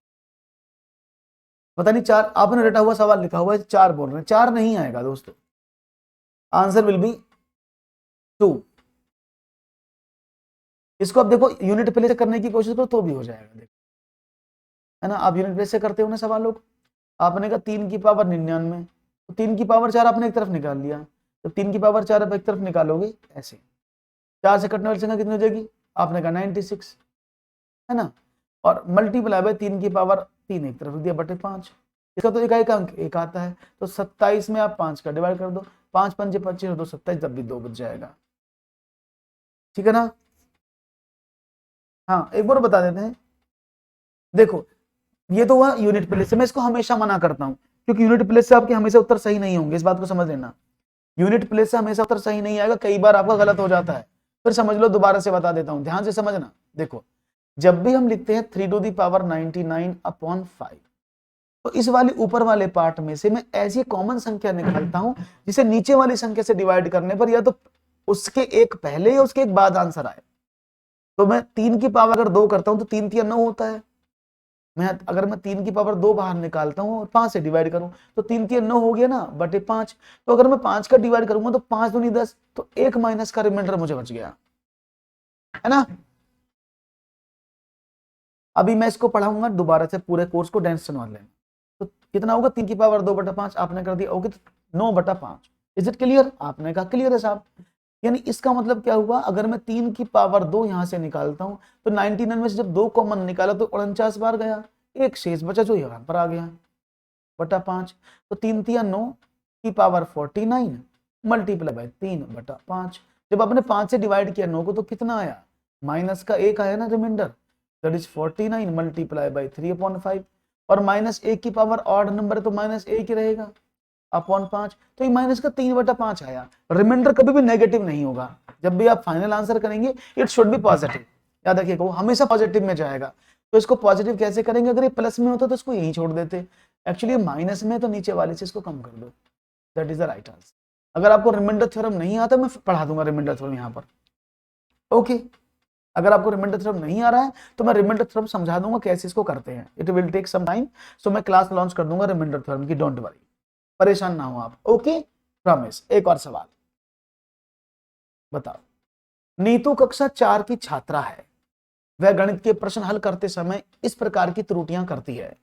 पता नहीं 4 आपने रटा हुआ सवाल लिखा हुआ है 4 बोल रहे हैं, 4 नहीं आएगा दोस्तों, आंसर विल बी 2। इसको आप देखो यूनिट प्लेस करने की कोशिश करो तो भी हो जाएगा, देखो है ना, आप यूनिट प्लेस से करते हो ना सवालों को, आपने कहा 3 की पावर 99, तो 3 की पावर 4 आपने एक तरफ निकाल लिया, तो 3 की पावर 4 आप एक तरफ निकालोगे ऐसे, 4 से कटने वाली संख्या कितनी हो जाएगी, आपने कहा 96, है ना, और मल्टीप्लाई बाय 3 की पावर 3 एक तरफ दिया बटे 5, इसका तो इकाई का अंक एक आता है, तो 27 में आप 5 का डिवाइड कर दो, 5 पंजे 25 और 2 27, तब भी 2 बच जाएगा, ठीक है ना। हाँ एक बार बता देते हैं, देखो ये तो हुआ यूनिट प्लेस से, मैं इसको हमेशा मना करता हूं, क्योंकि यूनिट प्लेस से आपके हमेशा उत्तर सही नहीं होंगे, इस बात को समझ लेना, यूनिट प्लेस से हमेशा उत्तर सही नहीं आएगा, कई बार आपका गलत हो जाता है, फिर समझ लो, दोबारा से बता देता हूं, ध्यान से समझना। देखो जब भी हम लिखते हैं 3 टू दी पावर 99 अपॉन 5, तो इस वाले ऊपर वाले पार्ट में से मैं ऐसी कॉमन संख्या निकालता हूं जिसे नीचे वाली संख्या से डिवाइड करने पर या तो उसके एक पहले या उसके एक बाद आंसर आए, तो मैं 3 की पावर अगर 2 करता हूं तो 3 3 9 होता है, मैं अगर मैं 3 की पावर 2 बाहर निकालता हूं और 5 से डिवाइड करूं तो 3 3 9 हो गया ना बटे 5, तो अगर मैं 5 का डिवाइड करूंगा तो 5 दूनी 10, तो एक माइनस का रिमाइंडर मुझे बच गया, है ना। अभी मैं इसको पढ़ाऊंगा दोबारा से, पूरे कोर्स को डायरेक्शन मार लेना, तो कितना होगा, 3 की पावर 2/5 आपने कर दिया, ओके, तो 9/5, इज इट क्लियर, आपने कहा क्लियर है साहब, यानी इसका मतलब क्या हुआ, अगर मैं 3 की पावर 2 यहां से निकालता हूं तो 99 में से जब 2 कॉमन निकाला तो 49 बार गया, एक शेष बचा जो यहां पर आ गया बटा 5, तो 3 3 9 की पावर 49 मल्टीप्लाई बाय 3/5, जब आपने 5 से डिवाइड किया 9 को तो कितना आया, माइनस का 1 आया ना remainder, that is 49 multiply by 3/5, और माइनस 1 की पावर ऑड नंबर है तो माइनस 1 ही रहेगा अपॉन 5, तो ये माइनस का 3/5 आया, रिमाइंडर कभी भी नेगेटिव नहीं होगा, जब भी आप फाइनल आंसर करेंगे इट शुड बी पॉजिटिव, याद रखिएगा वो हमेशा पॉजिटिव में जाएगा, तो इसको पॉजिटिव कैसे करेंगे, अगर ये प्लस में होता तो इसको यहीं छोड़ देते, एक्चुअली माइनस में तो नीचे वाले से इसको कम कर दो, that is the right answer. अगर आपको रिमाइंडर थ्योरम नहीं आता मैं पढ़ा दूंगा रिमाइंडर थ्योरम यहाँ पर, ओके अगर आपको रिमाइंडर थ्योरम नहीं आ रहा है तो मैं रिमाइंडर थ्योरम समझा दूंगा कैसे इसको करते हैं, it will take some time, so मैं क्लास लॉन्च कर दूंगा रिमाइंडर थ्योरम की, डोंट वरी, परेशान ना हो आप, ओके प्रॉमिस। एक और सवाल बताओ, नीतू कक्षा 4 की छात्रा है, वह गणित के प्रश्न हल करते समय इस प्रकार की त्रुटियां करती है,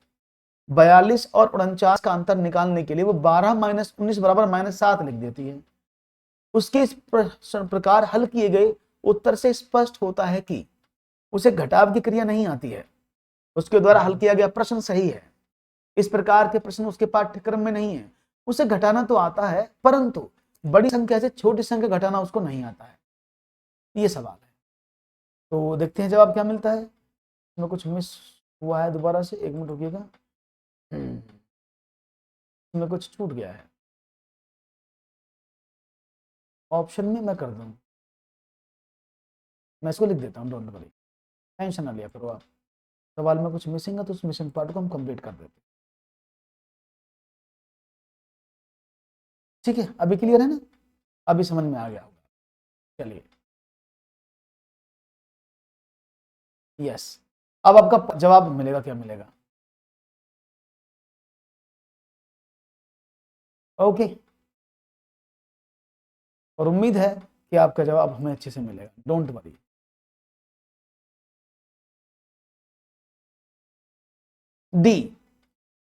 42 और 49 का अंतर निकालने के लिए वो 12 माइनस 19 बराबर -7 लिख देती है, उसके इस प्रकार हल किए गए उत्तर से स्पष्ट होता है कि उसे घटाव की क्रिया नहीं आती है, उसके द्वारा हल किया गया प्रश्न सही है, इस प्रकार के प्रश्न उसके पाठ्यक्रम में नहीं है, उसे घटाना तो आता है परंतु बड़ी संख्या से छोटी संख्या घटाना उसको नहीं आता है, ये सवाल है, तो देखते हैं जवाब क्या मिलता है, इसमें कुछ मिस हुआ है, दोबारा से 1 मिनट रुकिएगा। इसमें कुछ छूट गया है, ऑप्शन में मैं कर दूँ, मैं इसको लिख देता हूँ, डोंट वरी, टेंशन ना लिया करो आप। सवाल में कुछ मिसिंग है तो उस मिसिंग पार्ट को हम कंप्लीट कर देते हैं। ठीक है, अभी क्लियर है ना, अभी समझ में आ गया होगा। चलिए, यस, अब आपका जवाब मिलेगा, क्या मिलेगा? ओके, और उम्मीद है कि आपका जवाब हमें अच्छे से मिलेगा, don't worry. D,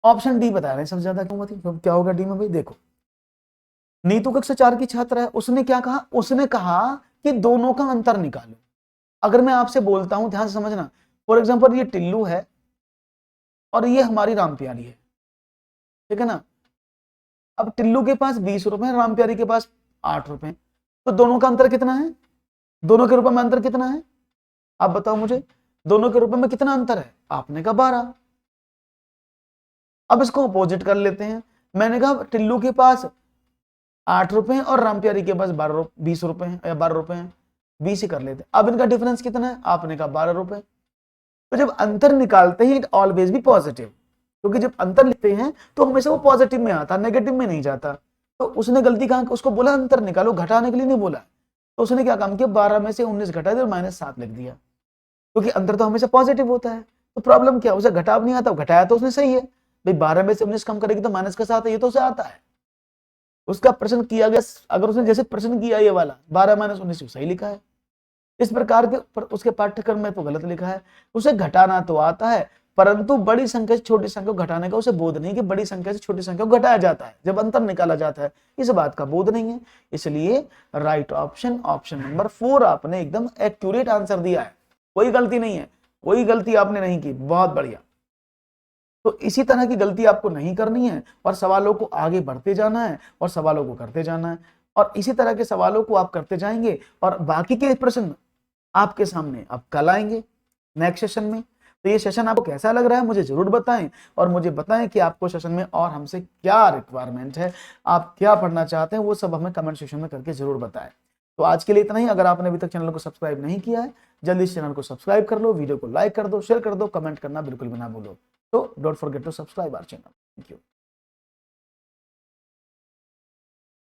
option D बता रहे हैं सबसे ज्यादा क्यों मतलब क्या होगा डी में भाई? देखो, नीतू कक्षा 4 की छात्र है, उसने क्या कहा? उसने कहा कि दोनों का अंतर निकालो। अगर मैं आपसे बोलता हूं, ध्यान से समझना, फॉर एग्जाम्पल ये टिल्लू है और ये हमारी राम प्यारी है, ठीक है ना? अब टिल्लू के पास 20 रुपए है, राम प्यारी के पास 8 रुपए, तो दोनों का अंतर कितना है? दोनों के रुपए में अंतर कितना है? आप बताओ मुझे, दोनों के रुपए में कितना अंतर है? आपने कहा 12। अब इसको अपोजिट कर लेते हैं, मैंने कहा टिल्लू के पास 8 रुपए और राम प्यारी के पास 20 रुपए हैं या 12 रुपए हैं, 20 ही कर लेते हैं। अब इनका डिफरेंस कितना है? आपने कहा 12 रुपए। तो जब अंतर निकालते हैं, इट ऑलवेज भी पॉजिटिव, क्योंकि जब अंतर लिखते हैं तो हमेशा वो पॉजिटिव में आता, नेगेटिव में नहीं जाता। तो उसने गलती कहा, उसको बोला अंतर निकालो, घटाने के लिए नहीं बोला। तो उसने क्या काम किया, 12 में से 19 घटा दिया और -7 लिख दिया, क्योंकि अंतर तो हमेशा पॉजिटिव होता है। तो प्रॉब्लम क्या, उसे घटा नहीं आता, घटाया तो उसने सही है भाई, 12 में से 19 कम करेगी तो -7 है, ये तो उसे आता है। उसका प्रश्न किया गया, अगर उसने जैसे प्रश्न किया ये वाला 12 - 19 सही लिखा है, इस प्रकार के उसके पाठ्यक्रम में तो गलत लिखा है। उसे घटाना तो आता है, परंतु बड़ी संख्या से छोटी संख्या को घटाने का उसे बोध नहीं कि बड़ी संख्या से छोटी संख्या को घटाया जाता है जब अंतर निकाला जाता है, इस बात का बोध नहीं है। इसलिए राइट ऑप्शन, ऑप्शन नंबर 4 आपने एकदम एक्यूरेट आंसर दिया है, कोई गलती नहीं है, कोई गलती आपने नहीं की, बहुत बढ़िया। तो इसी तरह की गलती आपको नहीं करनी है और सवालों को आगे बढ़ते जाना है और सवालों को करते जाना है, और इसी तरह के सवालों को आप करते जाएंगे और बाकी के प्रश्न आपके सामने अब कल आएंगे नेक्स्ट सेशन में। तो ये सेशन आपको कैसा लग रहा है मुझे जरूर बताएं, और मुझे बताएं कि आपको सेशन में और हमसे क्या रिक्वायरमेंट है, आप क्या पढ़ना चाहते हैं, वो सब हमें कमेंट सेक्शन में करके जरूर बताएं। तो आज के लिए इतना ही। अगर आपने अभी तक चैनल को सब्सक्राइब नहीं किया है, जल्दी से चैनल को सब्सक्राइब कर लो, वीडियो को लाइक कर दो, शेयर कर दो, कमेंट करना बिल्कुल भी ना भूलो। तो don't forget to subscribe our channel. Thank you.